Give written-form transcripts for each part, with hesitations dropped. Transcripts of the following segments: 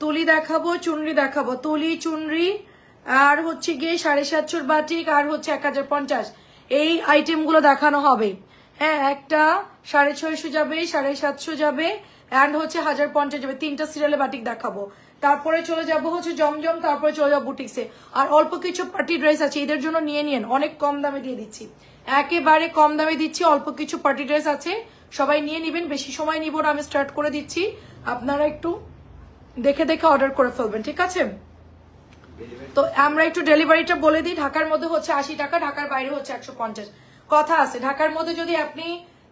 তুলি দেখাবো, চুনরি দেখাবো। তুলি, চুনরি আর হচ্ছে গিয়ে 750 বাটিক আর হচ্ছে 1050, এই আইটেমগুলো দেখানো হবে। হ্যাঁ, একটা 650 যাবে, 750 যাবে অ্যান্ড হচ্ছে 1050 যাবে। 3টা সিরিয়ালে বাটিক দেখাবো। তারপরে চলে যাব হচ্ছে জমজম, তারপরে চলে যাবো বুটিক্সে। আর অল্প কিছু পার্টি ড্রেস আছে, এদের জন্য নিয়ে নিন, অনেক কম দামে দিয়ে দিচ্ছি, একেবারে কম দামে দিচ্ছি। অল্প কিছু পার্টি ড্রেস আছে, সবাই নিয়ে নিবেন, বেশি সময় নিব না, আমি স্টার্ট করে দিচ্ছি, আপনারা একটু দেখে দেখে অর্ডার করে ফেলবেন, ঠিক আছে? তো আমরা একটু ডেলিভারিটা বলে দিই। ঢাকার মধ্যে হচ্ছে 80 টাকা, ঢাকার বাইরে হচ্ছে 150। কথা আছে, ঢাকার মধ্যে যদি আপনি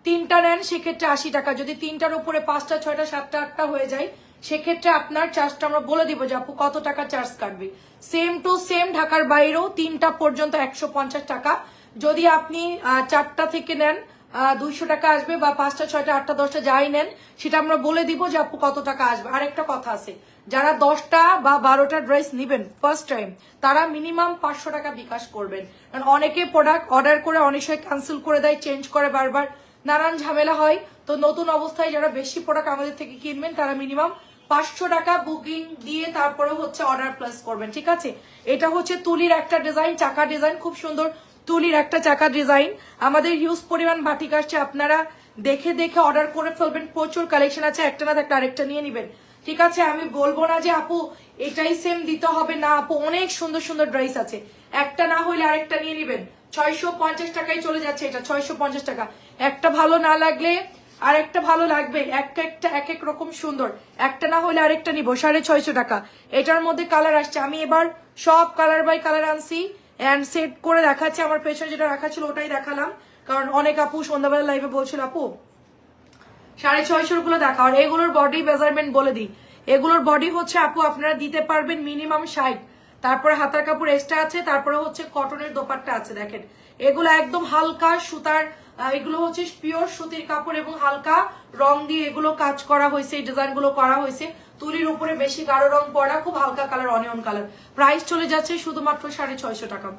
3টা নেন সেক্ষেত্রে 80 টাকা, যদি 3টার উপরে 5টা 6টা 7টা 8টা হয়ে যায় সেক্ষেত্রে আপনার চার্জটা আমরা বলে দিব যে আপু কত টাকা চার্জ কাটবে। সেম টু সেম ঢাকার বাইরেও 3টা পর্যন্ত 150 টাকা। যদি আপনি 4টা থেকে নেন 200 টাকা আসবে, বা 5টা 6টা 8টা 10টা যাই নেন সেটা আমরা বলে দিব যে আপু কত টাকা আসবে। আরেকটা কথা আছে, যারা 10টা বা 12টা ড্রেস নিবেন ফার্স্ট টাইম, তারা মিনিমাম 500 টাকা বিকাশ করবেন। কারণ অনেকে প্রোডাক্ট অর্ডার করে অনেক সময় ক্যান্সেল করে দেয়, চেঞ্জ করে বারবার, নানান ঝামেলা হয়। তো নতুন অবস্থায় যারা বেশি প্রোডাক্ট আমাদের থেকে কিনবেন তারা মিনিমাম 500 টাকা বুকিং দিয়ে তারপরে হচ্ছে অর্ডার প্লেস করবেন, ঠিক আছে? এটা হচ্ছে তুলির একটা ডিজাইন, চাকা ডিজাইন, খুব সুন্দর তুলির একটা চাকা ডিজাইন। আমাদের হিউজ পরিমাণ বাটিক আসছে, আপনারা দেখে দেখে অর্ডার করে ফেলবেন, প্রচুর কালেকশন আছে, একটা না থাকলে আরেকটা নিয়ে নিবেন, ঠিক আছে? আমি বলবো না যে আপু এটাই সেম দিতে হবে, না আপু, অনেক সুন্দর সুন্দর ড্রেস আছে, একটা না হইলে আরেকটা নিয়ে নিবেন। 650 টাকায় চলে যাচ্ছে এটা, 650 টাকা। একটা ভালো না লাগলে আর একটা ভালো লাগবে, একটা এক এক রকম সুন্দর, একটা না হলে আরেকটা নিবো। 650 টাকা। এটার মধ্যে কালার আসছে, আমি এবার সব কালার বাই কালার আনছি এন্ড সেট করে দেখাচ্ছি। আমার পেছনে যেটা রাখা ছিল ওটাই দেখালাম, কারণ অনেক আপু সন্ধ্যাবেলা লাইভে বলছিল আপু 650 গুলো দেখা। আর এগুলোর বডি মেজারমেন্ট বলে দিই, এগুলোর বডি হচ্ছে আপু আপনারা দিতে পারবেন মিনিমাম 60, তারপরে হাতার কাপড় এক্সট্রা আছে, তারপরে হচ্ছে কটনের দোপাট্টা আছে। দেখেন এগুলো একদম হালকা সুতার, এগুলো হচ্ছে পিওর সুতির কাপড় এবং হালকা রং দিয়ে এগুলো কাজ করা হয়েছে, এই ডিজাইন গুলো করা হয়েছে। তুলির উপরে বেশি গাঢ় রং পড়া, খুব হালকা কালার, অনিয়ন কালার। প্রাইস চলে যাচ্ছে শুধুমাত্র 650 টাকা।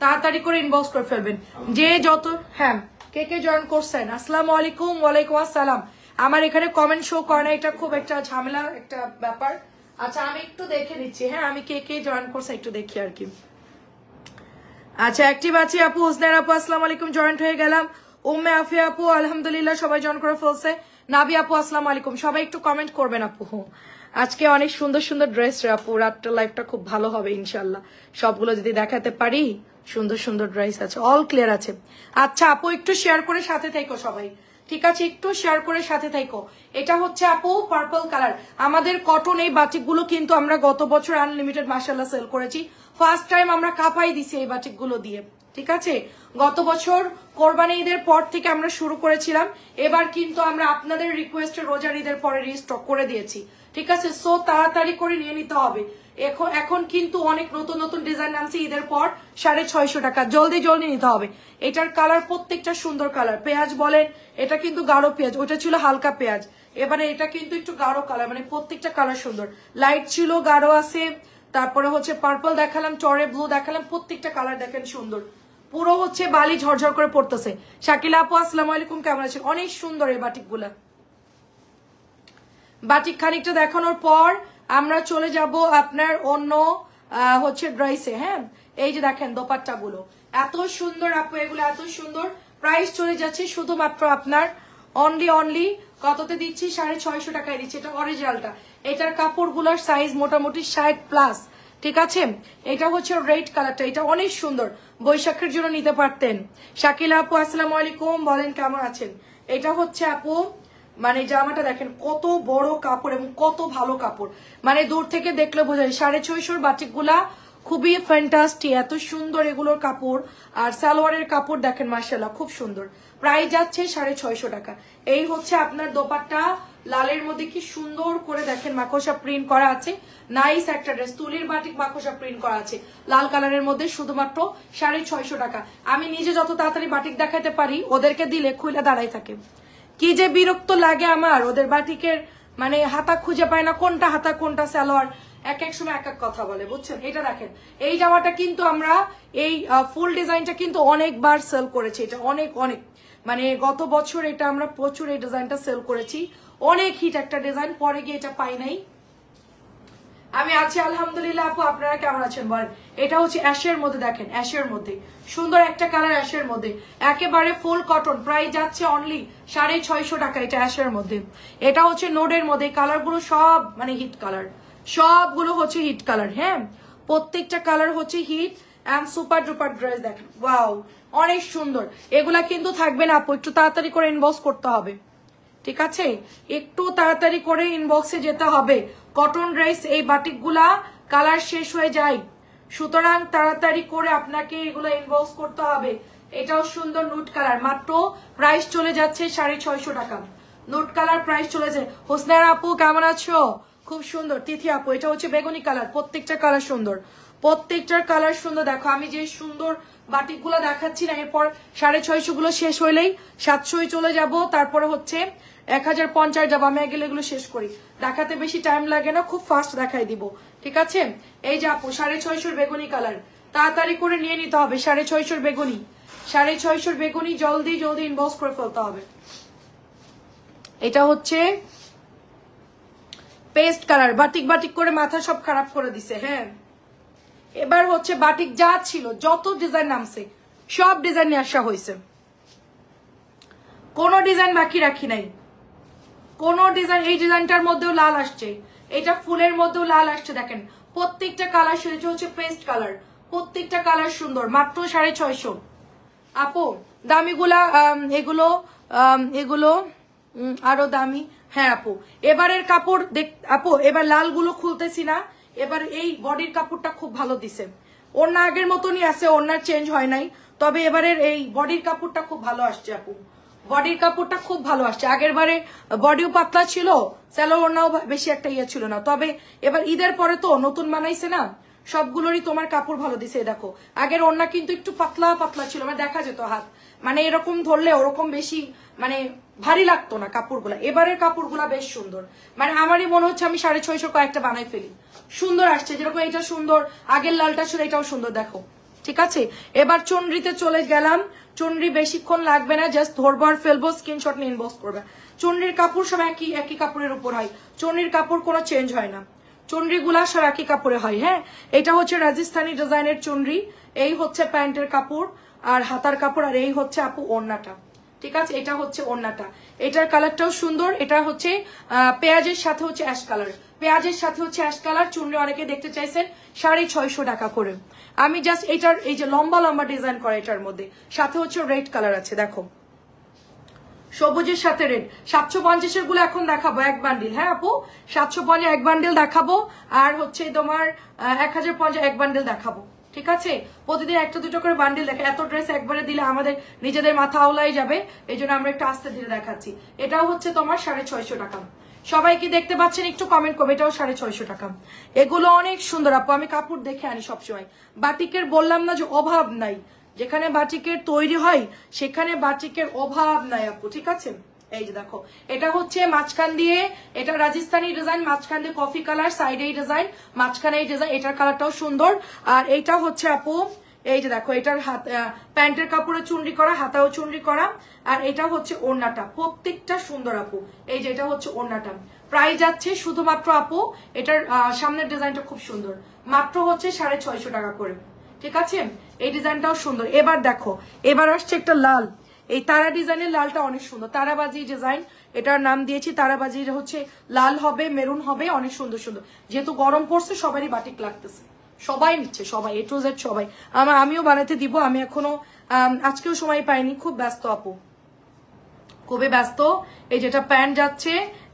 তাড়াতাড়ি করে ইনবক্স করে ফেলবেন যে যত। হ্যাঁ, কে কে জয়েন করছেন? আসসালামু আলাইকুম। ওয়ালাইকুম আসসালাম। আমার এখানে কমেন্ট শো করে না, এটা খুব একটা ঝামেলা একটা ব্যাপার। আচ্ছা আমি একটু দেখে নিচ্ছি, হ্যাঁ আমি কে কে জয়েন করছে একটু দেখি আর কি। আচ্ছা অ্যাক্টিভ আছি আপু। হোসনার আপু আসসালামু আলাইকুম, জয়েন্ট হয়ে গেলাম। উম্মে আফিয়া আপু আলহামদুলিল্লাহ, সবাই জয়েন করে ফেলছে। নাবি আপু আসসালামু আলাইকুম, সবাই একটু কমেন্ট করবেন আপু। আজকে অনেক সুন্দর সুন্দর ড্রেস রে আপু, রাতটা লাইফটা খুব ভালো হবে ইনশাল্লাহ, সবগুলো যদি দেখাতে পারি। সুন্দর সুন্দর ড্রেস আছে, অল ক্লিয়ার আছে। আচ্ছা আপু একটু শেয়ার করে সাথে থেকো সবাই, ঠিক আছে? একটু শেয়ার করে সাথে থাকো। এটা হচ্ছে আপু পার্পল কালার। আমাদের কটন এই বাটিকগুলো কিন্তু আমরা গত বছর আনলিমিটেড মাশাআল্লাহ সেল করেছি। ফার্স্ট টাইম আমরা কাঁপাই দিছি এই বাটিকগুলো দিয়ে, ঠিক আছে? গত বছর কোরবানি ঈদের পর থেকে আমরা শুরু করেছিলাম, এবার কিন্তু আমরা আপনাদের রিকোয়েস্টে রোজার ঈদের পরে রিস্টক করে দিয়েছি, ঠিক আছে? সো তাড়াতাড়ি করে নিয়ে নিতে হবে। এখন কিন্তু অনেক নতুন নতুন ডিজাইন আনছে ঈদের পর, 650 টাকা, জলদি জলদি নিতে হবে। এটার কালার প্রত্যেকটা সুন্দর কালার, পেঁয়াজ বলেন, এটা কিন্তু গাঢ় পেঁয়াজ, ওটা ছিল হালকা পেঁয়াজ, এবারে এটা কিন্তু একটু গাঢ় কালার, মানে প্রত্যেকটা কালার সুন্দর। লাইট ছিল, গাঢ় আছে, তারপরে হচ্ছে পার্পল দেখালাম, চরে ব্লু দেখালাম, প্রত্যেকটা কালার দেখেন সুন্দর, পুরো হচ্ছে বালি ঝরঝর করে পড়তেছে। শাকিলা আপু আসসালামু আলাইকুম, কেমন আছেন? অনেক সুন্দর এই বাটিকগুলা। বাটিক খানিকটা দেখানোর পর আমরা চলে যাব আপনার অন্য হচ্ছে ড্রেসে। হ্যাঁ, এই যে দেখেন দোপাট্টা গুলো এত সুন্দর আপু, এগুলো এত সুন্দর। প্রাইস চলে যাচ্ছে শুধুমাত্র আপনার অনলি কততে দিচ্ছি? 650 টাকায় দিচ্ছি। এটা অরিজিনালটা, এটার কাপড়গুলোর সাইজ মোটামুটি 60+, ঠিক আছে? এটা হচ্ছে রেড কালারটা, এটা অনেক সুন্দর, বৈশাখের জন্য নিতে পারতেন। শাকিলা আপু আসসালামু আলাইকুম, বলেন কেমন আছেন? এটা হচ্ছে আপু মানে জামাটা দেখেন কত বড় কাপড় এবং কত ভালো কাপড়, মানে দূর থেকে দেখলে বোঝা যায়। 650 বাটিক গুলা খুবই ফ্যান্টাস্টিক, এত সুন্দর এগুলোর কাপড়। আর সালোয়ারের কাপড় দেখেন মাশাআল্লাহ খুব সুন্দর। প্রাইস যাচ্ছে 650 টাকা। এই হচ্ছে আপনার দোপাট্টা, লালের মধ্যে কি সুন্দর করে দেখেন মাকড়সা প্রিন্ট করা আছে, নাইস একটা ড্রেস। তুলির বাটিক মাকড়সা প্রিন্ট করা আছে লাল কালারের মধ্যে, শুধুমাত্র 650 টাকা। আমি নিজে যত তাড়াতাড়ি বাটিক দেখাতে পারি ওদেরকে দিলে খুলে দাঁড়াই থাকে, কি যে বিরক্ত লাগে আমার ওদের বাটিকের, মানে হাতা খুঁজে পায় না, কোনটা হাতা কোনটা সালোয়ার, এক এক সময় এক এক কথা বলে, বুঝছেন? এটা দেখেন, এই জামাটা কিন্তু আমরা এই ফুল ডিজাইনটা কিন্তু অনেকবার সেল করেছি, এটা অনেক মানে গত বছর এটা আমরা প্রচুর এই ডিজাইনটা সেল করেছি, অনেক হিট একটা ডিজাইন। পরে গিয়ে এটা পাই নাই, আমি আছি আলহামদুলিল্লাহ আপু, আপনারা কেমন আছেন বলেন। এটা হচ্ছে অ্যাশের মধ্যে, দেখেন অ্যাশের মধ্যে সুন্দর একটা কালার, অ্যাশের মধ্যে একেবারে ফুল কটন, প্রাইস যাচ্ছে অনলি 650 টাকা। এটা অ্যাশের মধ্যে, এটা হচ্ছে নোডের মধ্যে, কালারগুলো সব মানে হিট কালার, সবগুলো হচ্ছে হিট কালার। হ্যাঁ, প্রত্যেকটা কালার হচ্ছে hit and super duper dress. দেখেন ওয়াও, অনেক সুন্দর। এগুলা কিন্তু থাকবে না আপু, একটু তাড়াতাড়ি করে ইনবক্স করতে হবে, ঠিক আছে? একটু তাড়াতাড়ি করে ইনবক্সে যেতে হবে। কটন ড্রেস এই বাটিকগুলা কালার শেষ হয়ে যায়, সুতরাং তাড়াতাড়ি করে আপনাকে এগুলো ইনবক্স করতে হবে। এটাও সুন্দর নুট কালার, মাত্র প্রাইস চলে যাচ্ছে 650 টাকা। নুট কালার প্রাইস চলে যায়। হোসনার আপু কেমন আছো? খুব সুন্দর। তিথি আপু, এটা হচ্ছে বেগুনি কালার, প্রত্যেকটা কালার সুন্দর, প্রত্যেকটার কালার সুন্দর। দেখো আমি যে সুন্দর বাটিক গুলো দেখাচ্ছি না, এরপর 650 গুলো শেষ হইলেই 700 চলে যাব, তারপরে হচ্ছে 1050 যাবো। আমি আগে এগুলো শেষ করি, দেখাতে বেশি টাইম লাগে না, খুব ফাস্ট দেখাই দিব, ঠিক আছে? এই যে আপু 650 বেগুনি কালার, তাড়াতাড়ি করে নিয়ে নিতে হবে। 650 বেগুনি, 650 বেগুনি, জলদি জলদি ইনবক্স করে ফেলতে হবে। এটা হচ্ছে পেস্ট কালার, বাটিক বাটিক করে মাথা সব খারাপ করে দিছে। হ্যাঁ, এবার হচ্ছে বাটিক যা ছিল, যত ডিজাইন নামছে সব ডিজাইন নিয়ে আসা হয়েছে, কোন ডিজাইন বাকি রাখি নাই, কোন ডিজাইন। এই ডিজাইনটার মধ্যেও লাল আসছে, এটা ফুলের মধ্যেও লাল আসছে, দেখেন প্রত্যেকটা কালার। সেটা হচ্ছে পেস্ট কালার, প্রত্যেকটা কালার সুন্দর, মাত্র 650। আপু দামিগুলা এগুলো এগুলো আরো দামি। হ্যাঁ আপু, এবারের কাপড় দেখ আপু, এবার লালগুলো খুলতেছি না, এবার এই বডির কাপড়টা খুব ভালো দিছে। ওড়না আগের মতনই আছে, ওড়নার চেঞ্জ হয় নাই, তবে এবারের এই বডির কাপড়টা খুব ভালো আসছে আপু, বডির কাপড়টা খুব ভালো আসছে। আগের বারে বডিও পাতলা ছিল, স্যালো ওড়নাও বেশি একটা ইয়ে ছিল না, তবে এবার ঈদের পরে তো নতুন বানাইছে না, সবগুলোরই তোমার কাপড় ভালো দিছে। দেখো আগের ওড়না কিন্তু একটু পাতলা পাতলা ছিল, মানে দেখা যেত হাত, মানে এরকম ধরলে ওরকম বেশি মানে ভারী লাগতো না কাপড়গুলা। এবারের কাপড়গুলা বেশ সুন্দর, মানে আমারই মনে হচ্ছে আমি 650 কয়েকটা বানাই ফেলি, সুন্দর আসছে। যেরকম এটা সুন্দর, আগের লালটা ছিল, এটাও সুন্দর, দেখো ঠিক আছে? এবার চুনরিতে চলে গেলাম। চুনরি বেশিক্ষণ লাগবে না, জাস্ট ধরবো আর ফেলবো, স্ক্রিনশট নিয়ে ইনবক্স করবে। চুনরির কাপড় সব একই একই কাপড়ের উপর হয়, চুনরির কাপড় কোনো চেঞ্জ হয় না, চুনরি গুলা সব একই কাপড়ে হয়। হ্যাঁ, এটা হচ্ছে রাজস্থানী ডিজাইনের চুনরি, এই হচ্ছে প্যান্টের কাপড় আর হাতার কাপড়, আর এই হচ্ছে আপু ওড়নাটা, ঠিক আছে? এটা হচ্ছে ওড়নাটা, এটার কালারটাও সুন্দর। এটা হচ্ছে পেঁয়াজের সাথে হচ্ছে অ্যাশ কালার, পেঁয়াজের সাথে হচ্ছে অ্যাশ কালার। চুনরি অনেকে দেখতে চাইছেন, 650 টাকা করে। আমি জাস্ট এটার এই যে লম্বা লম্বা ডিজাইন করা, এটার মধ্যে সাথে হচ্ছে রেড কালার আছে, দেখো সবুজের সাথে রেড। 750 গুলো এখন দেখাবো এক বান্ডিল। হ্যাঁ আপু, 750 এক বান্ডিল দেখাবো, আর হচ্ছে তোমার 1050 এক বান্ডিল দেখাবো, ঠিক আছে? প্রতিদিন একটা দুটো করে বান্ডিল দেখে, এত ড্রেস একবারে দিলে আমাদের নিজেদের মাথা আওলাই যাবে, এই জন্য আমরা একটু আস্তে ধীরে দেখাচ্ছি। এটাও হচ্ছে তোমার 650 টাকা। সবাই কি দেখতে পাচ্ছেন? একটু কমেন্ট করবে। এটাও 650 টাকা। এগুলো অনেক সুন্দর আপু, আমি কাপড় দেখে আনি সবসময়। বাটিকের বললাম না যে অভাব নাই, যেখানে বাটিকের তৈরি হয় সেখানে বাটিকের অভাব নাই আপু, ঠিক আছে? এই যে দেখো, এটা হচ্ছে মাঝখান দিয়ে, এটা রাজস্থানী ডিজাইন, মাঝখান দিয়ে কফি কালার, সাইডে এই ডিজাইন, মাঝখানে এই ডিজাইন, এটার কালারটাও সুন্দর। আর এইটা হচ্ছে আপু, এই যে দেখো, এটার হাত প্যান্টের কাপড়ে চুনরি করা, হাতাও চুনরি করা, আর এটা হচ্ছে ওড়নাটা, প্রত্যেকটা সুন্দর আপু। এই যে এটা হচ্ছে ওড়নাটা, প্রাইস যাচ্ছে শুধুমাত্র আপু, এটার সামনের ডিজাইনটা খুব সুন্দর, মাত্র হচ্ছে 650 টাকা করে, ঠিক আছে? এই ডিজাইনটাও সুন্দর। এবার দেখো, এবার আসছে একটা লাল, এই তারা ডিজাইনের লালটা অনেক সুন্দর, তারাবাজি ডিজাইন, এটার নাম দিয়েছি তারাবাজি। হচ্ছে লাল হবে, মেরুন হবে, অনেক সুন্দর সুন্দর। যেহেতু গরম পড়ছে সবারই বাটিক লাগতেছে, সবাই নিচ্ছে, সবাই A to Z সবাই। আমিও বানাতে দিব, আমি এখনো আজকেও সময় পাইনি, খুব ব্যস্ত আপু, খুবই ব্যস্ত। এই যেটা প্যান্ট যাচ্ছে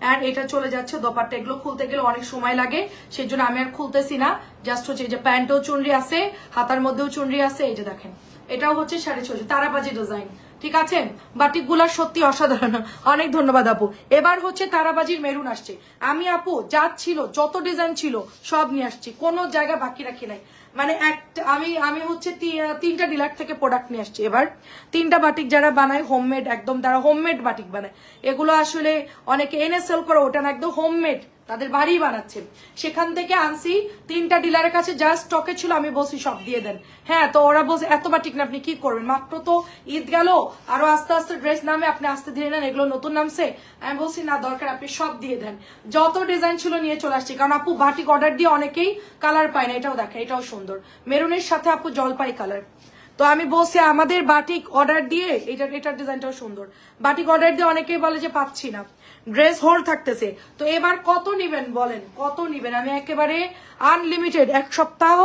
এন্ড এটা চলে যাচ্ছে দোপাট্টা, এগুলো খুলতে গেলে অনেক সময় লাগে, সেই জন্য আমি আর খুলতেছি না। জাস্ট হচ্ছে এই যে প্যান্টও চুনরি আছে, হাতার মধ্যেও চুনরি আছে, এই যে দেখেন এটাও হচ্ছে 650 তারাবাজি ডিজাইন, ঠিক আছে? বাটিক গুলা সত্যি অসাধারণ, অনেক ধন্যবাদ আপু। এবার হচ্ছে তারাবাজির মেরুন আসছে। আমি আপু যা ছিল, যত ডিজাইন ছিল সব নিয়ে আসছি, কোনো জায়গা বাকি রাখি নাই। মানে একটা আমি হচ্ছে 3টা ডিলার থেকে প্রোডাক্ট নিয়ে আসছি। এবার 3টা বাটিক যারা বানায় হোমমেড, একদম তারা হোমমেড বাটিক বানায়, এগুলো আসলে অনেকে এনে সেল করে, ওটা না, একদম হোমমেড তাদের বাড়ি বানাচ্ছে, সেখান থেকে আনছি 3টা ডিলারের কাছে যা স্টকে ছিল আমি বলছি সব দিয়ে দেন। হ্যাঁ, তো ওরা বলছে এত বাটিক না আপনি কি করবেন, মাত্র তো ঈদ গেল, আরো আস্তে আস্তে ড্রেস নামে, আপনি আস্তে ধীরে নেন, এগুলো নতুন নামছে। আমি বলছি না দরকার, আপনি সব দিয়ে দেন, যত ডিজাইন ছিল নিয়ে চলে আসছি। কারণ আপু বাটিক অর্ডার দিয়ে অনেকেই কালার পায় না। এটাও দেখেন, এটাও সুন্দর, মেরুনের সাথে আপু জলপাই কালার। তো আমি বলছি আমাদের বাটিক অর্ডার দিয়ে, এটার ডিজাইনটাও সুন্দর, বাটিক অর্ডার দিয়ে অনেকেই বলে যে পাচ্ছি না, ড্রেস হোল থাকতেছে। তো এবার কত নিবেন বলেন, কত নিবেন? আমি একেবারে আনলিমিটেড, 1 সপ্তাহ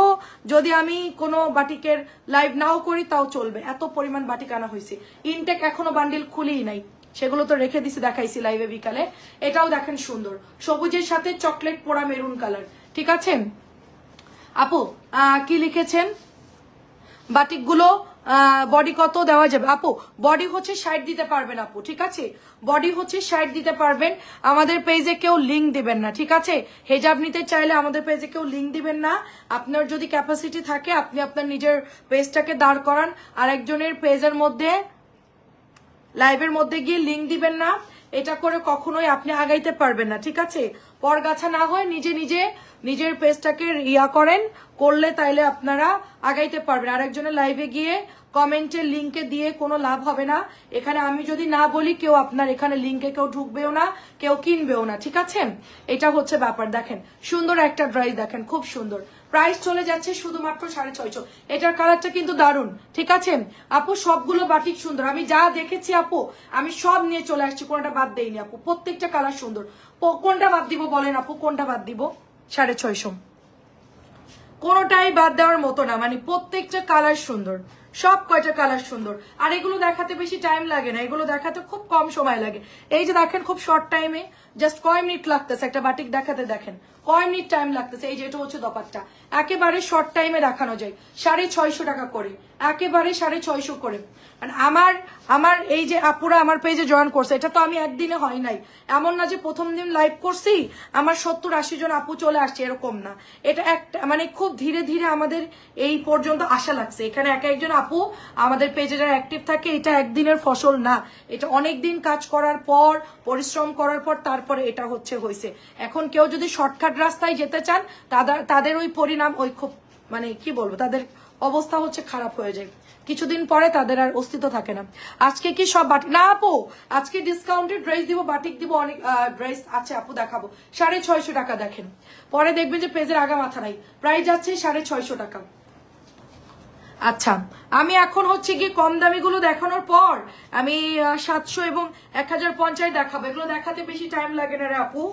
যদি আমি কোনো বাটিকের লাইভ নাও করি তাও চলবে, এত পরিমাণ বাটিক আনা হয়েছে। ইনটেক এখনো বান্ডিল খুলিই নাই, সেগুলো তো রেখে দিছি, দেখাইছি লাইভে বিকালে। এটাও দেখেন সুন্দর, সবুজের সাথে চকলেট পোড়া মেরুন কালার। ঠিক আছে আপু, কি লিখেছেন? বাটিকগুলো বডি কত দেওয়া যাবে? আপু বডি হচ্ছে 60 দিতে পারবেন আপু, ঠিক আছে, বডি হচ্ছে 60 দিতে পারবেন। আমাদের পেজে কেউ লিঙ্ক দিবেন না, ঠিক আছে, হেজাব নিতে চাইলে আমাদের পেজে কেউ লিঙ্ক দিবেন না। আপনার যদি ক্যাপাসিটি থাকে আপনি আপনার নিজের পেজটাকে দাঁড় করান, আর একজনের পেজের মধ্যে লাইভের মধ্যে গিয়ে লিঙ্ক দিবেন না, এটা করে কখনোই আপনি আগাইতে পারবেন না, ঠিক আছে। পরগাছা না হয় নিজে নিজে নিজের পেজটাকে করেন, করলে তাইলে আপনারা আগাইতে পারবেন। আরেকজনের লাইভে গিয়ে কমেন্টের লিঙ্কে দিয়ে কোনো লাভ হবে না। এখানে আমি যদি না বলি কেউ আপনার এখানে লিঙ্কে কেউ ঢুকবেও না, কেউ কিনবেও না, ঠিক আছে। এটা হচ্ছে ব্যাপার। দেখেন সুন্দর একটা ড্রেস, দেখেন খুব সুন্দর, প্রাইস চলে যাচ্ছে শুধুমাত্র 650। এটার কালারটা কিন্তু দারুণ, ঠিক আছে আপু। সবগুলো বাটিক সুন্দর, আমি যা দেখেছি আপু আমি সব নিয়ে চলে আসছি, কোনটা বাদ দেইনি আপু, প্রত্যেকটা কালার সুন্দর। কোনটা বাদ দিব বলেন আপু, কোনটা বাদ দিব? 650, কোনোটাই বাদ দেওয়ার মতো না, মানে প্রত্যেকটা কালার সুন্দর, সব কয়টা কালার সুন্দর। আর এগুলো দেখাতে বেশি টাইম লাগে না, এগুলো দেখাতে খুব কম সময় লাগে। এই যে দেখেন খুব শর্ট টাইমে, জাস্ট কয় মিনিট লাগতেছে একটা বাটিক দেখাতে, দেখেন কয় মিনিট টাইম লাগতেছে। এই যে এটা হচ্ছে দোপাট্টা, একেবারে শর্ট টাইমে দেখানো যায়, 650 টাকা করে, একেবারে 650 করে। আমার এই যে আপুরা আমার পেজে জয়েন করছে, এটা তো আমি একদিনে হয় নাই, এমন না যে প্রথম দিন লাইভ করছি আমার 70-80 জন আপু চলে আসছে, এরকম না। এটা একটা মানে খুব ধীরে ধীরে আমাদের এই পর্যন্ত আশা লাগছে। এখানে এক একজন আপু আমাদের পেজে যারা অ্যাক্টিভ থাকে, এটা একদিনের ফসল না, এটা অনেক দিন কাজ করার পর, পরিশ্রম করার পর তারপরে এটা হয়েছে। এখন কেউ যদি শর্টকাট রাস্তায় যেতে চান তাদের ওই পরিণাম ওই খুব মানে কি বলবো, তাদের অবস্থা হচ্ছে খারাপ হয়ে যায়, কিছুদিন পরে তাদের আর অস্তিত্ব থাকে না। আজকে কি সব বাটিক না আপু, আজকে ডিসকাউন্টেড ড্রেস দিব, বাটিক দিব, অনেক ড্রেস আছে আপু, দেখাবো। 650 টাকা, দেখেন পরে দেখবেন যে পেজের আগা মাথা নাই, প্রাইস যাচ্ছে 650 টাকা। আচ্ছা, আমি এখন হচ্ছে কি কম দামি গুলো দেখানোর পর আমি 700 এবং 1050 দেখাবো। এগুলো দেখাতে বেশি টাইম লাগে না রে আপু,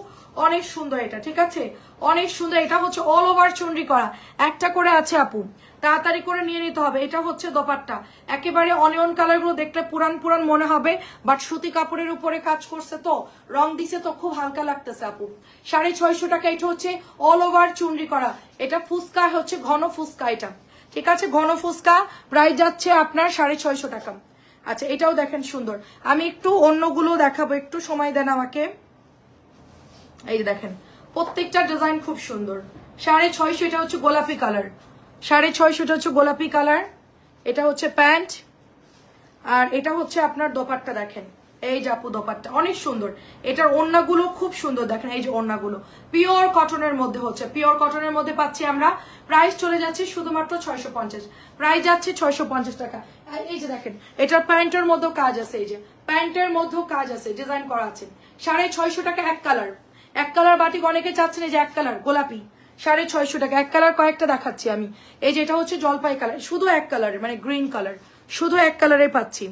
অনেক সুন্দর এটা, ঠিক আছে, অনেক সুন্দর। এটা হচ্ছে অল ওভার চুনরি করা, একটা করে আছে আপু, তাড়াতাড়ি করে নিয়ে নিতে হবে। এটা হচ্ছে দোপাট্টা, একেবারে অনিয়ন কালার গুলো দেখলে পুরান পুরান মনে হবে, বাট সুতি কাপড়ের উপরে কাজ করছে তো, রং দিছে তো, খুব হালকা লাগতেছে আপু। 650 টাকা। এটা হচ্ছে অল ওভার চুনরি করা, এটা ফুসকা হচ্ছে ঘন ফুসকা, এটা ঠিক আছে, ঘন ফুসকা, প্রাইস যাচ্ছে আপনার 650 টাকা। আচ্ছা, এটাও দেখেন সুন্দর। আমি একটু অন্যগুলো দেখাবো, একটু সময় দেন আমাকে। এই দেখেন প্রত্যেকটা ডিজাইন খুব সুন্দর। 650, এটা হচ্ছে গোলাপি কালার, 650 এটা হচ্ছে গোলাপি কালার। এটা হচ্ছে প্যান্ট, আর এটা হচ্ছে আপনার দোপাট্টা, দেখেন এই যে আপু দোপাট্টা অনেক সুন্দর। এটার ওড়নাগুলো খুব সুন্দর, দেখেন এই যে ওড়নাগুলো পিওর কটনের মধ্যে হচ্ছে, পিওর কটনের মধ্যে পাচ্ছি আমরা। প্রাইস চলে যাচ্ছে শুধুমাত্র 650, প্রাইস যাচ্ছে 650 টাকা। আর এই যে দেখেন এটার প্যান্টের মধ্যেও কাজ আছে, এই যে প্যান্টের মধ্যেও কাজ আছে, ডিজাইন করা আছে। 650 টাকা এক কালার, এক কালার বাটিক অনেকে চাচ্ছেন, এই যে এক কালার গোলাপি, 650 টাকা এক কালার। কয়েকটা দেখাচ্ছি আমি, এই যে এটা হচ্ছে জলপাই কালার, শুধু এক কালারের, মানে গ্রিন কালার, শুধু এক কালারে পাচ্ছি,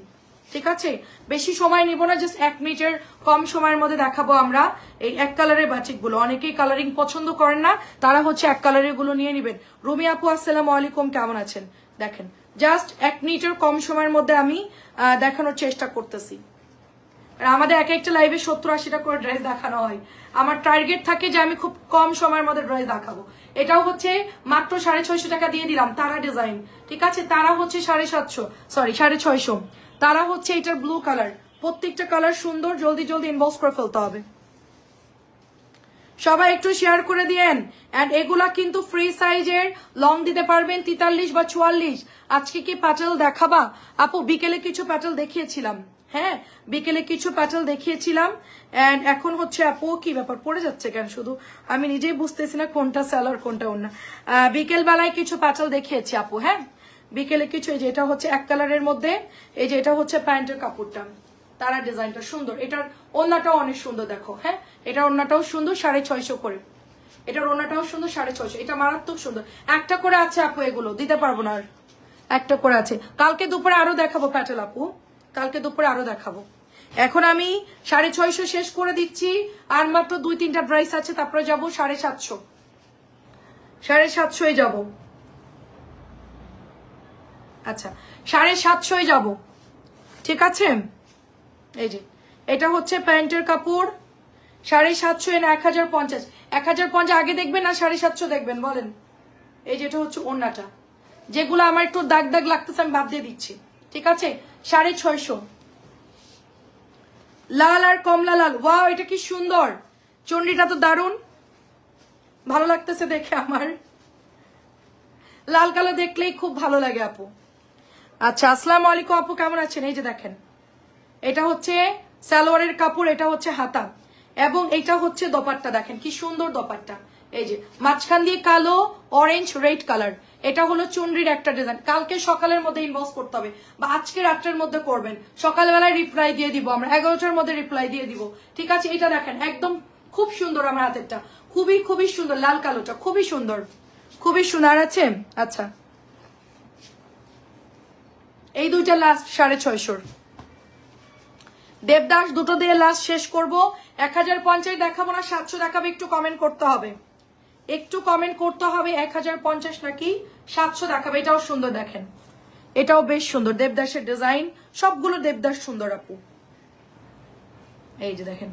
ঠিক আছে। বেশি সময় নিব না, জাস্ট 1 মিনিটের কম সময়ের মধ্যে দেখাবো আমরা এই এক কালারের বাটিক গুলো। অনেকেই কালারিং পছন্দ করেন না, তারা হচ্ছে এক কালারের গুলো নিয়ে নিবেন। রুমি আপু আসসালামু আলাইকুম, কেমন আছেন? দেখেন জাস্ট 1 মিনিটের কম সময়ের মধ্যে আমি দেখানোর চেষ্টা করতেছি। আর আমাদের এক একটা লাইভে 70-80টা করে ড্রেস দেখানো হয়, আমার টার্গেট থাকে যে আমি খুব কম সময়ের মধ্যে ড্রেস দেখাবো। এটাও হচ্ছে মাত্র 650 টাকা দিয়ে দিলাম, তারা ডিজাইন, ঠিক আছে, তারা হচ্ছে 650, তারা হচ্ছে এটার ব্লু কালার, প্রত্যেকটা কালার সুন্দর। জলদি জলদি ইনবক্স করে ফেলতে হবে, সবাই একটু শেয়ার করে দিয়েন। এন্ড এগুলা কিন্তু ফ্রি সাইজের, লং দিতে পারবেন 43 বা 44। আজকে কি প্যাটেল দেখাবা আপু? বিকেলে কিছু প্যাটেল দেখিয়েছিলাম, হ্যাঁ বিকেলে কিছু প্যাটেল দেখিয়েছিলাম এন্ড এখন হচ্ছে আপু কি ব্যাপার পড়ে যাচ্ছে কেন শুধু আমি নিজেই বুঝতেছি না কোনটা সালোয়ার কোনটা ওন্না বিকেল বেলায় কিছু প্যাটেল দেখিয়েছি আপু হ্যাঁ বিকেলে কিছু এই যে এটা হচ্ছে এক কালারের মধ্যে এই যে এটা হচ্ছে প্যান্টের কাপড়টা তারা ডিজাইনটা সুন্দর এটার ওন্নাটাও অনেক সুন্দর দেখো হ্যাঁ এটার ওন্নাটাও সুন্দর 650 করে এটার ওন্নাটাও সুন্দর 650 এটা মারাত্মক সুন্দর একটা করে আছে আপু এগুলো দিতে পারবো না আর একটা করে আছে কালকে দুপুরে আরো দেখাবো প্যাটেল আপু কালকে দুপুরে আরো দেখাবো এখন আমি 650 শেষ করে দিচ্ছি আর মাত্র 2-3টা ড্রেস আছে তারপরে যাবো 750 750 যাবো আচ্ছা 750 যাবো ঠিক আছে এই যে এটা হচ্ছে প্যান্টের কাপড় 750 এর 1050 1050 আগে দেখবেন না 750 দেখবেন বলেন এই যেটা হচ্ছে ওন্নাটা যেগুলো আমার একটু দাগ দাগ লাগতেছে আমি বাদ দিয়ে দিচ্ছি ঠিক আছে 650 লাল আর কমলা লাল ওয়াও এটা কি সুন্দর চন্ডিটা তো দারুন ভালো লাগতেছে দেখে আমার লাল কালো দেখলেই খুব ভালো লাগে আপু আচ্ছা আসসালামু আলাইকুম আপু কেমন আছেন এই যে দেখেন এটা হচ্ছে সালোয়ারের কাপড় এটা হচ্ছে হাতা এবং এটা হচ্ছে দোপাট্টা দেখেন কি সুন্দর দোপাট্টা এই যে মাঝখান দিয়ে কালো অরেঞ্জ রেড কালার এটা হলো চুনরির একটা ডিজাইন কালকে সকালের মধ্যে ইনবক্স করতে হবে বা আজকে রাতের মধ্যে করবেন সকালবেলায় রিপ্লাই দিয়ে দিব আমরা 11টার মধ্যে রিপ্লাই দিয়ে দিব ঠিক আছে এটা দেখেন একদম খুব সুন্দর আমার হাতেরটা খুবই খুবই সুন্দর লাল কালোটা খুবই সুন্দর আছে আচ্ছা এই দুইটা লাস্ট 650 দেবদাস দুটো দিয়ে লাস্ট শেষ করব 1050 দেখাবো না 700 দেখাবো একটু কমেন্ট করতে হবে 1050 নাকি 700 দেখাবে এটাও সুন্দর দেখেন এটাও বেশ সুন্দর দেবদাসের ডিজাইন সবগুলো দেবদাস সুন্দর আপু এই যে দেখেন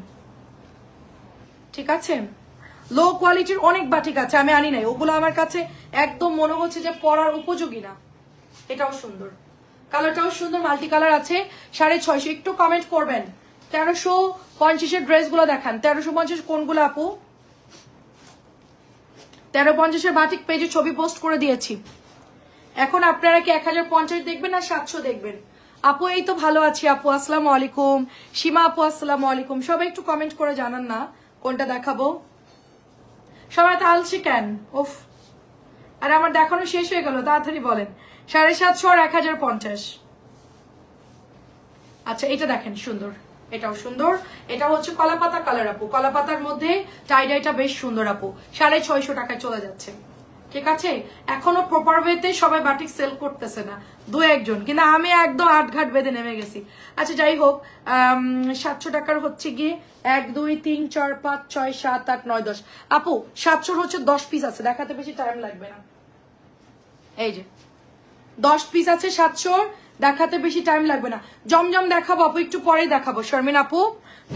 ঠিক আছে লো কোয়ালিটির অনেক বাটিক আছে আমি আনি নাই ওগুলো আমার কাছে একদম মনে হচ্ছে যে পরার উপযোগী না এটাও সুন্দর কালারটাও সুন্দর মাল্টি কালার আছে 650 একটু কমেন্ট করবেন 1350 এর ড্রেসগুলো দেখান 1350 কোনগুলো আপু 1350 এর বাটিক পেজে ছবি পোস্ট করে দিয়েছি এখন আপনারা কি 1050 দেখবেন না 700 দেখবেন আপু এই তো ভালো আছি আপু আসসালামু আলাইকুম সীমা আপু আসসালামু আলাইকুম সবাই একটু কমেন্ট করে জানান না কোনটা দেখাবো সবাই তো আলসি কেন উফ আর আমার দেখানো শেষ হয়ে গেল তাড়াতাড়ি বলেন 750 আর 1050 আচ্ছা এটা দেখেন সুন্দর এটাও সুন্দর এটা হচ্ছে কলাপাতা কালার আপু কলাপাতার মধ্যে টাইডাইটা বেশ সুন্দর আপু 650 টাকায় চলে যাচ্ছে ঠিক আছে এখনো প্রপার ওয়েতে সবাই বাটিক সেল করতেছে না দু একজন কিন্তু আমি একদম আটঘাট বেঁধে নেমে গেছি আচ্ছা যাই হোক 700 টাকার হচ্ছে গিয়ে 1 2 3 4 5 6 7 8 9 10 আপু 700 হচ্ছে 10 পিস আছে দেখাতে বেশি টাইম লাগবে না এই যে 10 পিস আছে 700 দেখাতে বেশি টাইম লাগবে না জমজম দেখাবো আপু একটু পরে দেখাবো শর্মিন আপু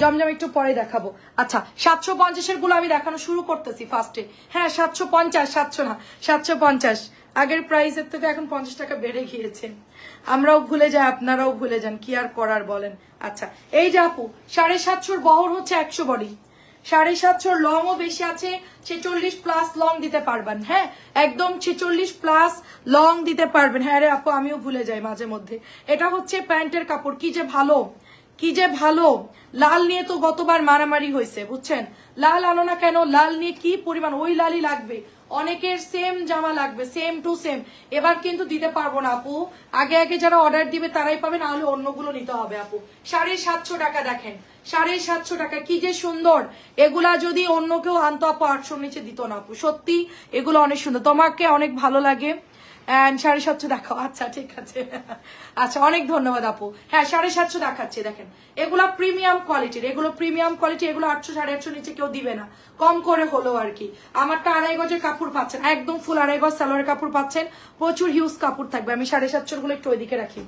জমজম একটু পরে দেখাবো আচ্ছা 750 এর গুলো আমি দেখানো শুরু করতেছি ফার্স্টে হ্যাঁ 750 700 না 750 আগের প্রাইসের থেকে এখন 50 টাকা বেড়ে গিয়েছে আমরাও ভুলে যাই আপনারাও ভুলে যান কি আর করার বলেন আচ্ছা এই যে আপু 750 বহর হচ্ছে 100 বডি 750 লং ও বেশি আছে 46 প্লাস লং দিতে পারবেন হ্যাঁ একদম 46 প্লাস লং দিতে পারবেন হ্যাঁ রে আপু আমিও ভুলে যাই মাঝে মধ্যে এটা হচ্ছে প্যান্টের কাপড় কি যে ভালো লাল নিয়ে তো গতবার মারামারি হয়েছে বুঝছেন লাল আলো না কেন লাল নিয়ে কি পরিমাণ ওই লালই লাগবে অনেকের সেম জামা লাগবে সেম টু সেম এবার কিন্তু দিতে পারবো না আপু আগে আগে যারা অর্ডার দিবে তারাই পাবে না হলে অন্যগুলো নিতে হবে আপু 750 টাকা দেখেন 750 টাকা কি যে সুন্দর এগুলা যদি অন্য কেউ আনতো আপু 800 নিচে দিত না আপু সত্যি এগুলো অনেক সুন্দর তোমাকে অনেক ভালো লাগে এন্ড 750 দেখাও আচ্ছা ঠিক আছে আচ্ছা অনেক ধন্যবাদ আপু হ্যাঁ 750 দেখাচ্ছি দেখেন এগুলা প্রিমিয়াম কোয়ালিটির এগুলো 800 850 নিচে কেউ দিবে না কম করে হলো আর কি আমারটা 2.5 গজের কাপড় পাচ্ছেন একদম ফুল 2.5 গজ সালোয়ারের কাপড় পাচ্ছেন প্রচুর হিউজ কাপড় থাকবে আমি 750 গুলো একটু ওইদিকে রাখি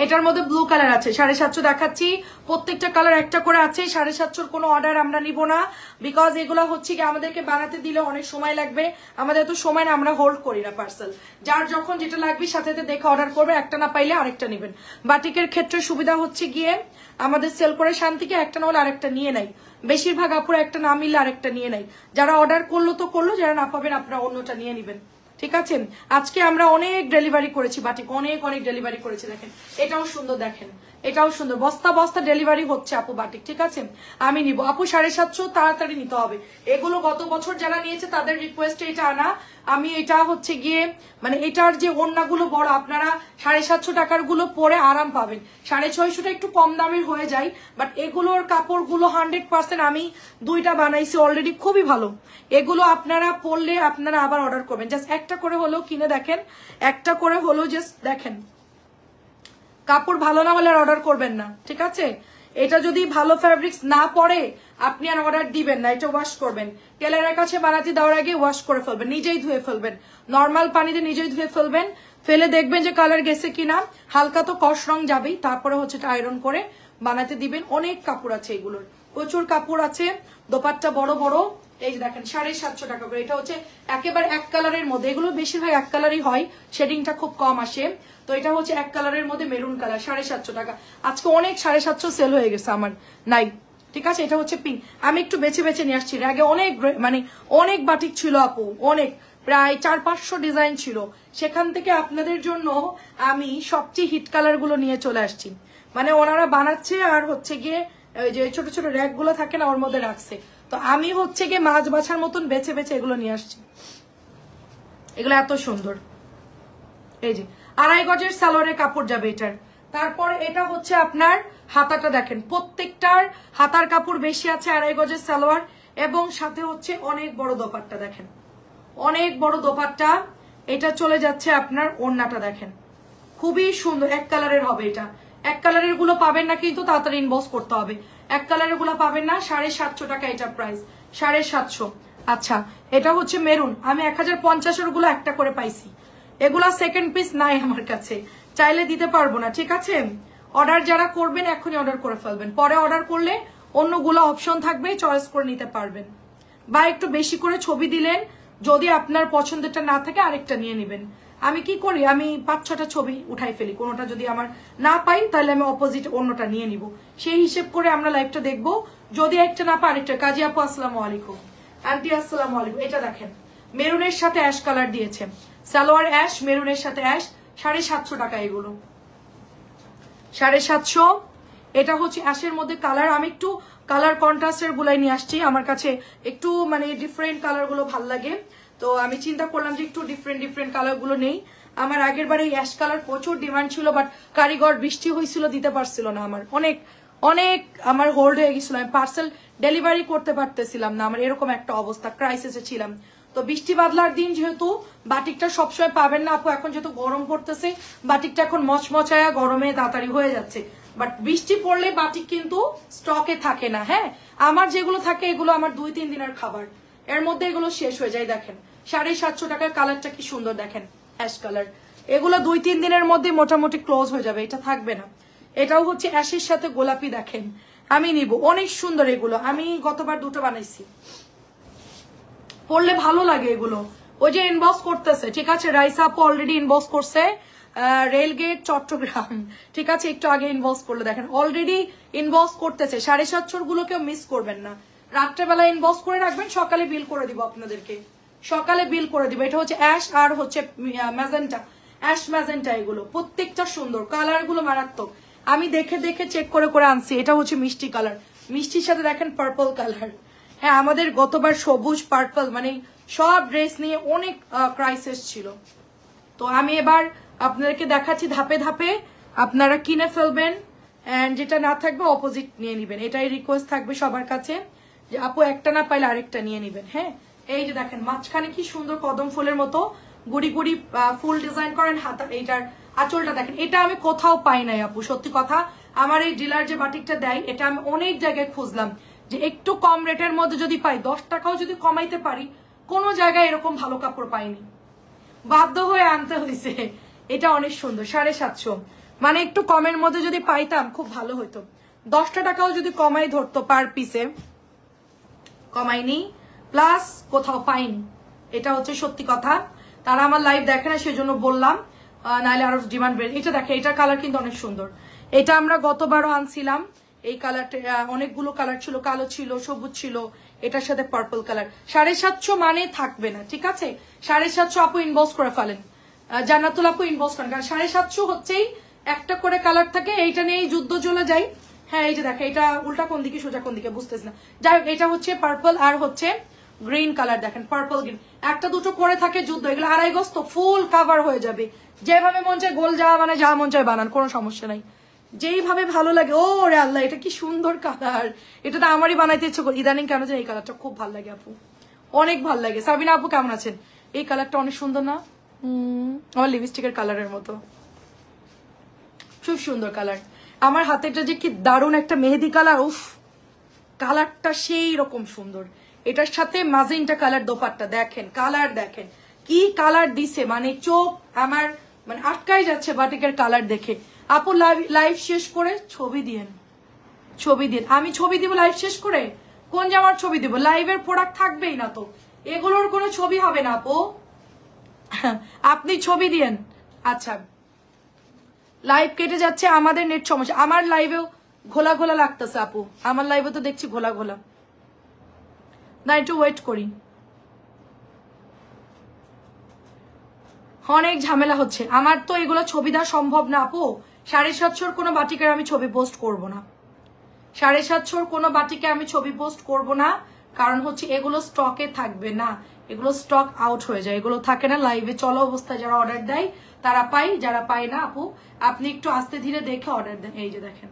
এটার মধ্যে ব্লু কালার আছে 750 দেখাচ্ছি প্রত্যেকটা কালার একটা করে আছে 750 কোনো অর্ডার আমরা নিব না বিকজ এগুলো হচ্ছে কি আমাদেরকে বানাতে দিলে অনেক সময় লাগবে আমাদের তো সময় না আমরা হোল্ড করি না পার্সেল যার যখন যেটা লাগবে সাথে সাথে দেখে অর্ডার করবে একটা না পাইলে আরেকটা নেবেন বাটিকের ক্ষেত্রে সুবিধা হচ্ছে গিয়ে আমাদের সেল করে শান্তিকে একটা না হলে আরেকটা নিয়ে নেয় বেশিরভাগ আপুরা একটা না মিললে আরেকটা নিয়ে নেয় যারা অর্ডার করলো তো করলো যারা না পাবেন আপনারা অন্যটা নিয়ে নেবেন ঠিক আছে আজকে আমরা অনেক ডেলিভারি করেছি বাটিক অনেক ডেলিভারি করেছি দেখেন এটাও সুন্দর দেখেন এটাও সুন্দর, বস্তা বস্তা ডেলিভারি হচ্ছে আপু বাটিক, ঠিক আছে? আমি নিব আপু 750, তাড়াতাড়ি নিতে হবে এগুলো। গত বছর যারা নিয়েছে তাদের রিকোয়েস্টে এটা আনা। আমি এটা হচ্ছে গিয়ে মানে এটার যে ওড়নাগুলো বড়, আপনারা 750 টাকার গুলো পরে আরাম পাবেন। 650টা একটু কম দামের হয়ে যায়, বাট এগুলোর কাপড়গুলো 100% আমি 2টা বানাইছি অলরেডি, খুবই ভালো। এগুলো আপনারা পরলে আপনারা আবার অর্ডার করবেন। জাস্ট একটা করে হলেও কিনে দেখেন, একটা করে হলেও জাস্ট দেখেন। কাপড় ভালো না হলে আর অর্ডার করবেন না, ঠিক আছে? এটা যদি ভালো ফ্যাব্রিক্স না পড়ে আপনি আর অর্ডার দিবেন না। এটা ওয়াশ করবেন, টেলারের কাছে বানাতে দেওয়ার আগে ওয়াশ করে ফেলবেন, নিজেই ধুয়ে ফেলবেন, নর্মাল পানিতে নিজেই ধুয়ে ফেলবেন। ফেলে দেখবেন যে কালার গেছে কিনা, হালকা তো কস রং যাবেই, তারপরে হচ্ছে আয়রন করে বানাতে দিবেন। অনেক কাপড় আছে এগুলোর, প্রচুর কাপড় আছে। দোপাট্টা বড় বড়, এই যে দেখেন 750 টাকা করে। এটা হচ্ছে একেবারে এক কালারের মধ্যে, এগুলো বেশিরভাগ এক কালারই হয়, শেডিংটা খুব কম আসে। তো এটা হচ্ছে এক কালারের মধ্যে মেরুন কালার, 750 টাকা। আজকে অনেক 750 সেল হয়ে গেছে আমার, নাই, ঠিক আছে? এটা হচ্ছে পিঙ্ক, আমি একটু বেছে বেছে নিয়ে আসছি। আগে অনেক মানে অনেক বাটিক ছিল আপু, অনেক, প্রায় 400-500 ডিজাইন ছিল। সেখান থেকে আপনাদের জন্য আমি সবচেয়ে হিট কালার গুলো নিয়ে চলে আসছি। মানে ওনারা বানাচ্ছে আর হচ্ছে গিয়ে যে ছোট ছোট র্যাক গুলো থাকে না, ওর মধ্যে রাখছে। তো আমি হচ্ছে গিয়ে মাছ বাছার মতন বেছে বেছে এগুলো নিয়ে আসছি। এগুলো এত সুন্দর, এই যে 2.5 গজের সালোয়ারের কাপড় যাবে এটার। তারপর এটা হচ্ছে আপনার হাতাটা দেখেন, প্রত্যেকটার হাতার কাপড় বেশি আছে, 2.5 গজের সালোয়ার এবং সাথে হচ্ছে অনেক বড় দোপাট্টা দেখেন, অনেক বড় দোপাট্টা। এটা চলে যাচ্ছে আপনার ওড়নাটা দেখেন, খুবই সুন্দর। এক কালারের হবে এটা, এক কালারের গুলো পাবেন না কিন্তু তাড়াতাড়ি ইনবক্স করতে হবে। এক কালারের গুলো পাবেন না। 750 টাকা এটা প্রাইস, 750। আচ্ছা, এটা হচ্ছে মেরুন, আমি 1050 গুলো একটা করে পাইছি। এগুলা সেকেন্ড পিস নাই আমার কাছে, চাইলে দিতে পারবো না, ঠিক আছে? অর্ডার যারা করবেন এখনই অর্ডার করে ফেলবেন, পরে অর্ডার করলে অন্যগুলো অপশন থাকবে, চয়েস করে নিতে পারবেন। বা একটু বেশি করে ছবি দিলেন, যদি আপনার পছন্দেরটা না থাকে আরেকটা নিয়ে নেবেন। আমি কি করি, আমি 5-6টা ছবি উঠাই ফেলি, কোনোটা যদি আমার না পাই তাহলে আমি অপোজিট অন্যটা নিয়ে নিব। সেই হিসেব করে আমরা লাইভটা দেখবো, যদি একটা না পাই আরেকটা। কাজী আপু আসসালামু আলাইকুম, আন্টি আসসালামু আলাইকুম। এটা দেখেন মেরুনের সাথে অ্যাশ কালার দিয়েছে, সালোয়ার অ্যাশ, মেরুনের সাথে অ্যাশ, 750 টাকা এগুলো, 750। এটা হচ্ছে অ্যাশের মধ্যে কালার, আমি একটু কালার কন্ট্রাস্টের গুলাই নিয়ে আসছি, আমার কাছে একটু মানে ডিফারেন্ট কালার গুলো ভাল লাগে। তো আমি চিন্তা করলাম যে একটু ডিফারেন্ট কালার গুলো নেই। আমার আগের বারে অ্যাশ কালার প্রচুর ডিমান্ড ছিল, বাট কারিগর বৃষ্টি হয়েছিল, দিতে পারছিল না। আমার অনেক অনেক আমার হোল্ড হয়ে গেছিল, আমি পার্সেল ডেলিভারি করতে পারতেছিলাম না, আমার এরকম একটা অবস্থা, ক্রাইসিসে ছিলাম। তো বৃষ্টি বাদলার দিন যেহেতু বাটিকটা সবসময় পাবেন না আপু, এখন যেহেতু গরম পড়তেছে বাটিকটা এখন মচমচায়া গরমে তাড়াতাড়ি হয়ে যাচ্ছে, বাট বৃষ্টি পড়লে বাটিক কিন্তু স্টকে থাকে না। হ্যাঁ, আমার যেগুলো থাকে এগুলো আমার 2-3 দিনের খাবার, এর মধ্যে এগুলো শেষ হয়ে যায়। দেখেন 750 টাকার কালারটা কি সুন্দর, দেখেন অ্যাশ কালার, এগুলো 2-3 দিনের মধ্যে মোটামুটি ক্লোজ হয়ে যাবে, এটা থাকবে না। এটাও হচ্ছে অ্যাশের সাথে গোলাপি, দেখেন আমি নিব, অনেক সুন্দর এগুলো। আমি গতবার 2টো বানাইছি, পড়লে ভালো লাগে এগুলো। ওই যে ইনবক্স করতেছে, ঠিক আছে, রাইসা আপু অলরেডি ইনবক্স করছে, রেলগেট চট্টগ্রাম, ঠিক আছে, একটু আগে ইনবক্স করলো, দেখেন অলরেডি ইনবক্স করতেছে। 750 গুলো কেউ মিস করবেন না, রাত্রেবেলা ইনবক্স করে রাখবেন, সকালে বিল করে দিব আপনাদেরকে, সকালে বিল করে দিব। এটা হচ্ছে অ্যাশ আর হচ্ছে ম্যাজেন্টা, অ্যাশ ম্যাজেন্টা, এগুলো প্রত্যেকটা সুন্দর, কালার গুলো মারাত্মক। আমি দেখে দেখে চেক করে করে আনছি। এটা হচ্ছে মিষ্টি কালার, মিষ্টির সাথে দেখেন পার্পল কালার। হ্যাঁ, আমাদের গতবার সবুজ পার্পল মানে সব ড্রেস নিয়ে অনেক ক্রাইসিস ছিল। তো আমি এবার আপনাদেরকে দেখাচ্ছি ধাপে ধাপে, আপনারা কিনে ফেলবেন, এন্ড যেটা না থাকবে অপোজিট নিয়ে নিবেন। এটাই রিকোয়েস্ট থাকবে সবার কাছে, যে আপু একটা না পাইলে আরেকটা নিয়ে নিবেন। হ্যাঁ, এই যে দেখেন মাঝখানে কি সুন্দর কদম ফুলের মতো গুড়ি গুড়ি ফুল ডিজাইন করেন, হাতা এইটার আঁচলটা দেখেন, এটা আমি কোথাও পাই নাই আপু, সত্যি কথা। আমার এই ডিলার যে বাটিকটা দেয়, এটা আমি অনেক জায়গায় খুঁজলাম, যে একটু কম রেটের মধ্যে যদি পাই, 10 টাকাও যদি কমাইতে পারি, কোনো জায়গায় এরকম ভালো কাপড় পাইনি, বাধ্য হয়ে আনতে হয়েছে। এটা অনেক সুন্দর, 750, মানে একটু কমের মধ্যে যদি পাইতাম খুব ভালো হতো। 10 টাকাও যদি কমাই ধরতো পার পিসে, কমাইনি, প্লাস কোথাও পাইনি, এটা হচ্ছে সত্যি কথা। তারা আমার লাইভ দেখে না সেজন্য বললাম, নাহলে আরো ডিমান্ড বেড়ে। এটা দেখে, এটার কালার কিন্তু অনেক সুন্দর, এটা আমরা গতবারও আনছিলাম। এই কালারটা অনেকগুলো কালার ছিল, কালো ছিল, সবুজ ছিল, এটার সাথে পার্পল কালার। 750 মানে থাকবে না, ঠিক আছে? 750 আপু ইনবক্স করে ফেলেন, জান্নাতুল আপু ইনবক্স করেন, কারণ 750 হচ্ছেই একটা করে কালার থাকে, এইটা নিয়েই যুদ্ধ চলে যায়। হ্যাঁ এই যে দেখো, এটা উল্টা কোন দিকে সোজা কোন দিকে বুঝতেছ না। যাই হোক, এটা হচ্ছে পার্পল আর হচ্ছে গ্রিন কালার, দেখেন পার্পল গ্রিন, একটা দুটো করে থাকে যুদ্ধ। এগুলো 2.5 গজ তো ফুল কাভার হয়ে যাবে। যেভাবে মন চায় গোল যা মানে যা মন চায় বানান, কোনো সমস্যা নাই, যেইভাবে ভালো লাগে। ও রে আল্লাহ, এটা কি সুন্দর কালার, এটা তো আমারই বানাইতে ইচ্ছে করি ইদানিং। কেন যে এই কালারটা খুব ভালো লাগে আপু, অনেক ভালো লাগে। সাবিনা আপু কেমন আছেন? এই কালারটা অনেক সুন্দর না? আমার লিপস্টিকের কালারের মতো, খুব সুন্দর কালার। আমার হাতেটা যে কি দারুণ একটা মেহেদি কালার, উফ কালারটা সেই রকম সুন্দর। এটার সাথে মাজেন্টা কালার দোপাট্টা, দেখেন কালার দেখেন কি কালার দিছে, মানে চোখ আমার মানে আটকাই যাচ্ছে বাটিকের কালার দেখে। আপু লাইভ শেষ করে ছবি দিয়েন, ছবি দিন। আমি ছবি দিব লাইভ শেষ করে? কোন জামার ছবি দিব? লাইভের প্রোডাক্ট থাকবেই না তো, এগুলোর কোনো ছবি হবে না আপু, আপনি ছবি দিয়েন। আচ্ছা লাইভ কেটে যাচ্ছে, আমাদের নেট সমস্যা। আমার লাইভেও ঘোলা ঘোলা লাগতেছে আপু, আমার লাইভে তো দেখছি ঘোলা ঘোলা। না একটু ওয়েট করি, অনেক ঝামেলা হচ্ছে আমার তো, এগুলো ছবি দেওয়া সম্ভব না আপু। 750 কোনো বাটিকের আমি ছবি পোস্ট করব না, 750 কোনো বাটিকে আমি ছবি পোস্ট করব না, কারণ হচ্ছে এগুলো স্টকে থাকবে না, এগুলো স্টক আউট হয়ে যায়, এগুলো থাকে না লাইভে চলা অবস্থায়। যারা অর্ডার দেয় তারা পাই, যারা পায় না আপু আপনি একটু আস্তে ধীরে দেখে অর্ডার দেন। এই যে দেখেন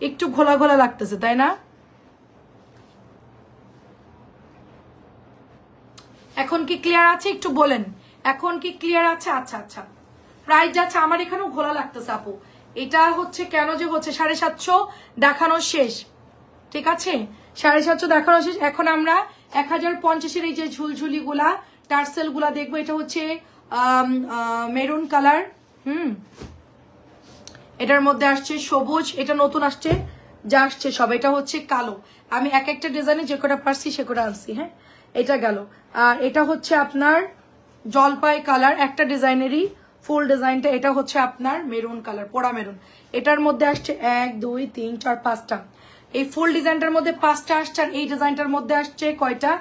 একটু ঘোলা ঘোলা লাগতেছে তাই না? এখন কি ক্লিয়ার আছে একটু বলেন, এখন কি ক্লিয়ার আছে? আচ্ছা আচ্ছা, প্রাইস যাচ্ছে আমার এখানেও ঘোলা লাগতেছে আপু। এটা হচ্ছে কেন যে হচ্ছে 750 দেখানো শেষ, ঠিক আছে 750 দেখানো শেষ। এখন আমরা 1050-এর এই যে ঝুলঝুলি গুলা টার্সেল গুলা দেখবো। এটা হচ্ছে মেরুন কালার, এটার মধ্যে আসছে সবুজ, এটা নতুন আসছে যা আসছে সব। এটা হচ্ছে কালো, আমি এক একটা ডিজাইনে যে কটা পারছি সে কটা আনছি। হ্যাঁ এটা গেল। আর এটা হচ্ছে আপনার জলপাই কালার, একটা ডিজাইনেরই ফুল ডিজাইনটা। এটা হচ্ছে আপনার মেরুন কালার, পোড়া মেরুন। এটার মধ্যে আসছে 1 2 3 4 5টা, এই ফুল ডিজাইনটার মধ্যে 5টা আসছে। আর এই ডিজাইনটার মধ্যে আসছে কয়টা?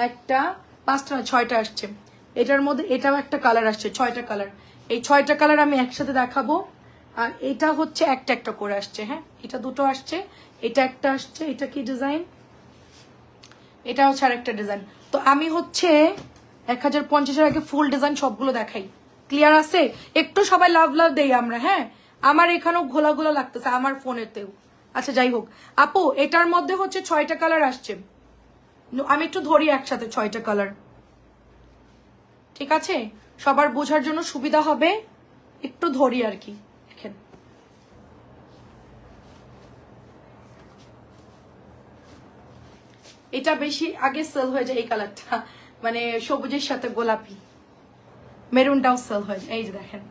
একটা 5টা না 6টা আসছে। এটার মধ্যে এটাও একটা কালার আসছে, 6টা কালার। এই 6টা কালার আমি একসাথে দেখাবো। আর এটা হচ্ছে একটা একটা করে আসছে। হ্যাঁ এটা দুটো আসছে, এটা একটা আসছে। এটা কি ডিজাইন? এটা হচ্ছে আরেকটা ডিজাইন। তো আমি হচ্ছে 1050-এর আগে ফুল ডিজাইন সবগুলো দেখাই, ক্লিয়ার আছে? একটু সবাই লাভ লাভ দেই আমরা। হ্যাঁ আমার এখানেও ঘোলা ঘোলা লাগতেছে আমার ফোনেতেও। আচ্ছা যাই হোক আপু, এটার মধ্যে হচ্ছে 6টা কালার আসছে। আমি একটু ধরি একসাথে 6টা কালার, ঠিক আছে সবার বোঝার জন্য সুবিধা হবে, একটু ধরি আর কি। দেখেন এটা বেশি আগে সেল হয়ে যায় এই কালারটা, মানে সবুজের সাথে গোলাপি, মেরুনটাও সেল হয়ে যায়। এই যে দেখেন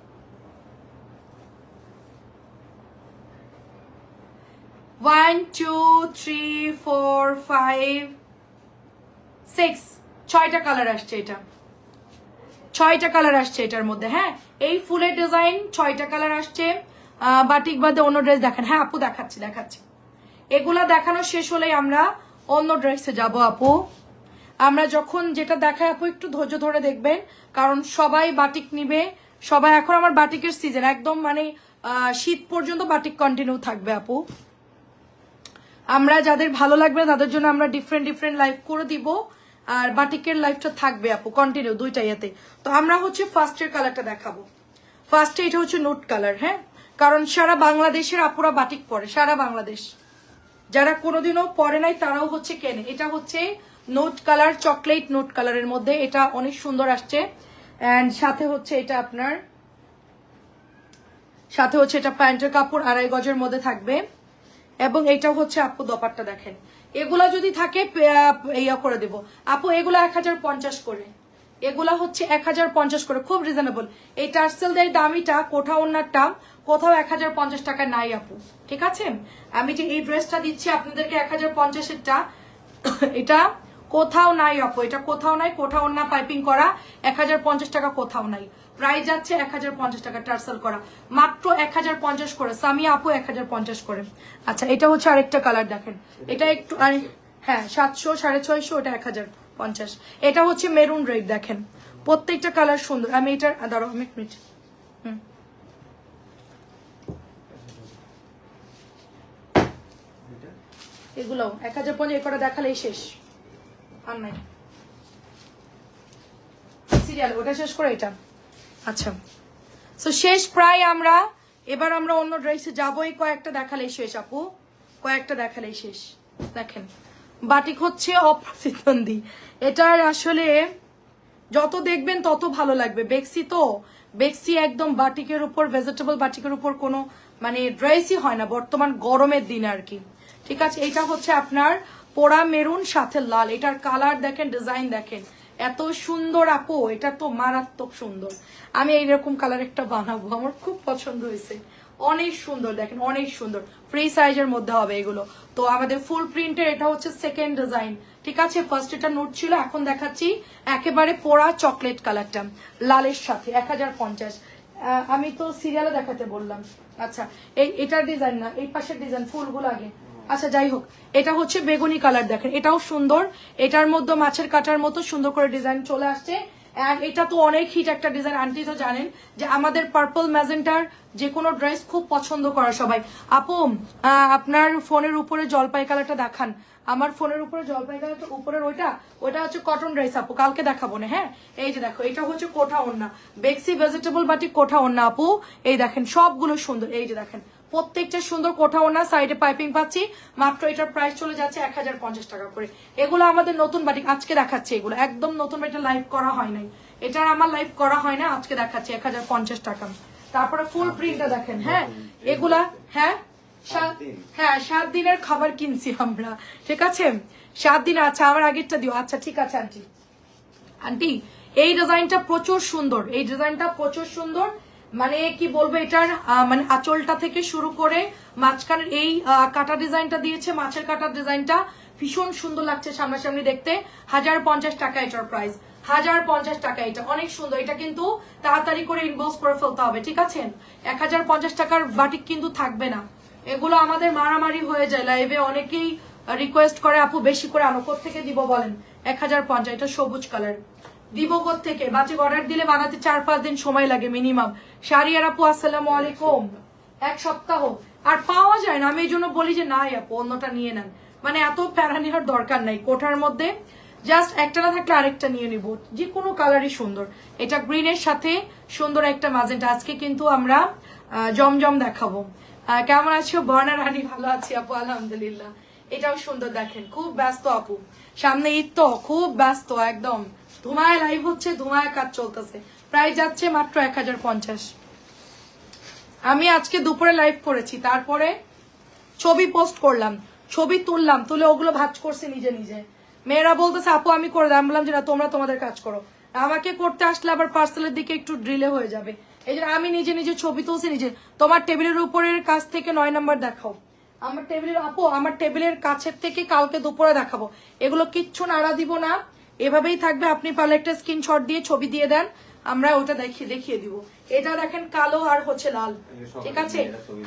1 2 3 4 5 6 6টা কালার আসছে। এটা 6টা কালার আসছে এটার মধ্যে। হ্যাঁ এই ফুলের ডিজাইন 6টা কালার আসছে। বাটিক বাদে অন্য ড্রেস দেখেন। হ্যাঁ আপু দেখাচ্ছি দেখাচ্ছি, এগুলা দেখানো শেষ হলেই আমরা অন্য ড্রেসে যাব আপু। আমরা যখন যেটা দেখাই আপু একটু ধৈর্য ধরে দেখবেন, কারণ সবাই বাটিক নিবে, সবাই এখন আমার বাটিকের সিজন একদম, মানে শীত পর্যন্ত বাটিক কন্টিনিউ থাকবে আপু। আমরা যাদের ভালো লাগবে তাদের জন্য আমরা ডিফারেন্ট ডিফারেন্ট লাইভ করে দিব, আর বাটিকের লাইভটা থাকবে আপু কন্টিনিউ দুইটা ইয়েতে। তো আমরা হচ্ছে ফার্স্টের কালারটা দেখাবো। ফার্স্টে এটা হচ্ছে নোট কালার। হ্যাঁ কারণ সারা বাংলাদেশের আপুরা বাটিক পরে, সারা বাংলাদেশ, যারা কোনোদিনও পরে নাই তারাও হচ্ছে কেনে। এটা হচ্ছে নোট কালার, চকলেট নোট কালারের মধ্যে, এটা অনেক সুন্দর আসছে। এন্ড সাথে হচ্ছে এটা আপনার সাথে হচ্ছে এটা প্যান্টের কাপড় 2.5 গজের মধ্যে থাকবে। এবং এটা হচ্ছে আপু দোপাট্টা দেখেন, এগুলা যদি থাকে ইয়া করে দেব আপু, এগুলা 1050 করে, এগুলা হচ্ছে 1050 করে, খুব রিজনেবল। এই টার্সেল দেয় দামিটা কোথাও ওনারটা কোথাও 1050 টাকা নাই আপু, ঠিক আছে? আমি যে এই ড্রেসটা দিচ্ছি আপনাদেরকে 1050-এরটা, এটা কোথাও নাই আপু, এটা কোথাও নাই, কোথাও না পাইপিং করা 1050 টাকা কোথাও নাই। প্রাইস যাচ্ছে 1050 টাকা টার্সেল করা, মাত্র 1050 করে। সামিয়া আপু 1050 করে। আচ্ছা এটা হচ্ছে আরেকটা কালার দেখেন, এটা একটু হ্যাঁ 700 650, ওটা 1050। এটা হচ্ছে মেরুন রেড, দেখেন প্রত্যেকটা কালার সুন্দর। আমি এটা দাঁড়াও আমি এক মিনিট, এগুলো 1050 করে দেখালেই শেষ, আর নাই সিরিয়াল, ওটা শেষ করে এটা। আচ্ছা সো শেষ প্রায়, আমরা এবার আমরা অন্য ড্রেসে যাবোই, কয়েকটা দেখালেই শেষ আপু, কয়েকটা দেখালেই শেষ। দেখেন বাটিক হচ্ছে অপ্রতিদ্বন্দ্বী, এটার আসলে যত দেখবেন তত ভালো লাগবে। বেক্সি তো, বেক্সি একদম বাটিকের উপর, ভেজিটেবল বাটিকের উপর কোনো মানে ড্রেসই হয় না বর্তমান গরমের দিনে আর কি। ঠিক আছে, এটা হচ্ছে আপনার পোড়া মেরুন সাথে লাল, এটার কালার দেখেন, ডিজাইন দেখেন, এত সুন্দর আপু, এটা তো মারাত্মক সুন্দর। আমি এইরকম কালার একটা বানাবো, আমার খুব পছন্দ হয়েছে, অনেক সুন্দর দেখেন, অনেক সুন্দর, ফ্রি সাইজের মধ্যে হবে এগুলো। তো আমাদের ফুল প্রিন্টের এটা হচ্ছে সেকেন্ড ডিজাইন। ঠিক আছে, ফার্স্ট এটা নোট ছিল, এখন দেখাচ্ছি একেবারে পোড়া চকলেট কালারটা লালের সাথে 1050। আমি তো সিরিয়ালে দেখাতে বললাম। আচ্ছা এটার ডিজাইন না, এই পাশের ডিজাইন, ফুলগুলো আগে। আচ্ছা যাই হোক, এটা হচ্ছে বেগুনি কালার, দেখেন এটাও সুন্দর, এটার মধ্যে মাছের কাটার মতো সুন্দর করে ডিজাইন চলে আসছে। এটা তো অনেক হিট একটা ডিজাইন, আন্টি তো জানেন যে আমাদের পার্পল ম্যাজেন্টার যে কোনো ড্রেস খুব পছন্দ করে সবাই। আপু আপনার ফোনের উপরে জলপাই কালারটা দেখান, আমার ফোনের উপরে জলপাই কালারটা উপরের ওইটা হচ্ছে কটন ড্রেস আপু, কালকে দেখাবো না। হ্যাঁ এই যে দেখো, এটা হচ্ছে কোঠা ওড়না, বেক্সি ভেজিটেবল বাটি কোঠা ওড়না আপু, এই দেখেন সবগুলো সুন্দর, এই যে দেখেন প্রত্যেকটা সুন্দর কোঠা ওড়না, সাইডে পাইপিং পাচ্ছি, মাত্র এটার প্রাইস চলে যাচ্ছে 1050 টাকা করে। এগুলো আমাদের নতুন বাটিক, আজকে দেখাচ্ছে, এগুলো একদম নতুন, এটা লাইভ করা হয় নাই, এটার আমার লাইভ করা হয় না, আজকে দেখাচ্ছে 1050 টাকা। তারপরে ফুল প্রিন্টটা দেখেন, হ্যাঁ এগুলা, হ্যাঁ 7 দিনের খাবার কিনছি আমরা, ঠিক আছে 7 দিন। আচ্ছা আমার আগেরটা দিও, আচ্ছা ঠিক আছে আন্টি। আন্টি এই ডিজাইনটা প্রচুর সুন্দর, এই ডিজাইনটা প্রচুর সুন্দর, মানে কি বলবো, এটার মানে আঁচলটা থেকে শুরু করে মাঝখানের এই কাটা ডিজাইনটা দিয়েছে, মাছের কাটার ডিজাইনটা ভীষণ সুন্দর লাগছে সামনাসামনি দেখতে। 1050 টাকা এটার প্রাইস, 1050 টাকা, এটা অনেক সুন্দর। এটা কিন্তু তাড়াতাড়ি করে ইনবক্স করে ফেলতে হবে, ঠিক আছে। 1050 টাকার বাটিক কিন্তু থাকবে না, এগুলো আমাদের মারামারি হয়ে যায় লাইভে, অনেকেই রিকোয়েস্ট করে আপু বেশি করে আনো, থেকে দিব বলেন। 1050, এটা সবুজ কালার, দিব থেকে বাটিক অর্ডার দিলে বানাতে 4-5 দিন সময় লাগে মিনিমাম। শাড়িয়ার আপু আসসালামু আলাইকুম, 1 সপ্তাহ আর পাওয়া যায় না, আমি এই জন্য বলি যে নাই আপু অন্যটা নিয়ে নেন, মানে এত প্যারা নেওয়ার দরকার নাই, কোঠার মধ্যে জাস্ট একটা না থাকলে আরেকটা নিয়ে নিব, যে কোনো কালারই সুন্দর। এটা গ্রিনের সাথে সুন্দর একটা মাজেন্টা, আজকে কিন্তু আমরা জমজম দেখাবো। কেমন আছো বর্ণা রানী? ভালো আছি আপু আলহামদুলিল্লাহ। এটাও সুন্দর দেখেন, খুব ব্যস্ত আপু, সামনে ঈদ তো খুব ব্যস্ত, একদম ধুমায় লাইভ হচ্ছে, ধুমায় কাজ চলতেছে। প্রাইস যাচ্ছে মাত্র 1050। আমি আজকে দুপুরে লাইভ করেছি, তারপরে ছবি পোস্ট করলাম, ছবি তুললাম, তুলে ওগুলো ভাঁজ করছি নিজে নিজে। মেয়েরা বলতেছে আপু আমি করে দেয়, আমি বললাম যে না তোমরা তোমাদের কাজ করো, আমাকে করতে আসলে আবার পার্সেলের দিকে একটু ড্রিলে হয়ে যাবে, এই জন্য আমি নিজে নিজে ছবি তুলছি নিজে। তোমার টেবিলের উপরের কাছ থেকে 9 নাম্বার দেখাও, আমার টেবিলের আপু, আমার টেবিলের কাছের থেকে কালকে দুপুরে দেখাবো। এগুলো কিচ্ছু নাড়া দিব না, এভাবেই থাকবে। আপনি পারলে একটা স্ক্রিনশট দিয়ে ছবি দিয়ে দেন, আমরা ওটা দেখিয়ে দিব। এটা দেখেন কালো আর হচ্ছে লাল, ঠিক আছে,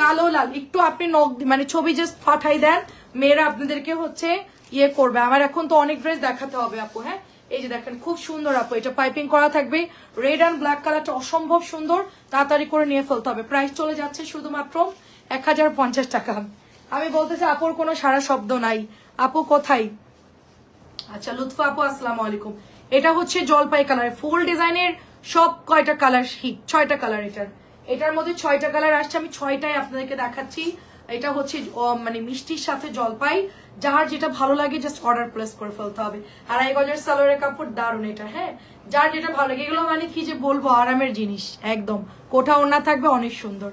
কালো লাল, একটু আপনি নখ মানে ছবি জাস্ট পাঠাই দেন, মেয়েরা আপনাদেরকে হচ্ছে ইয়ে করবে। আমার এখন তো অনেক ড্রেস দেখাতে হবে আপু। হ্যাঁ এই যে দেখেন খুব সুন্দর আপু, এটা পাইপিং করা থাকবে, রেড অ্যান্ড ব্ল্যাক কালারটা অসম্ভব সুন্দর, তাড়াতাড়ি করে নিয়ে ফেলতে হবে। প্রাইস চলে যাচ্ছে শুধুমাত্র 1050 টাকা। আমি বলতেছি আপুর কোনো সারা শব্দ নাই, আপু কোথায়? আচ্ছা লুৎফা আপু আসসালামু আলাইকুম। এটা হচ্ছে জলপাই কালার, ফুল ডিজাইনের সব কয়টা কালার হিট, 6টা কালার এটার মধ্যে 6টা কালার আসছে, আমি 6টাই আপনাদেরকে দেখাচ্ছি। এটা হচ্ছে মানে মিষ্টির সাথে জলপাই, যার যেটা ভালো লাগে জাস্ট অর্ডার প্লেস করে ফেলতে হবে। 2.5 গজের সালোয়ারের কাপড় দারুন এটা, হ্যাঁ যার যেটা ভালো লাগে, এগুলো মানে কি যে বলবো আরামের জিনিস, একদম কোঠা ওড়না থাকবে, অনেক সুন্দর।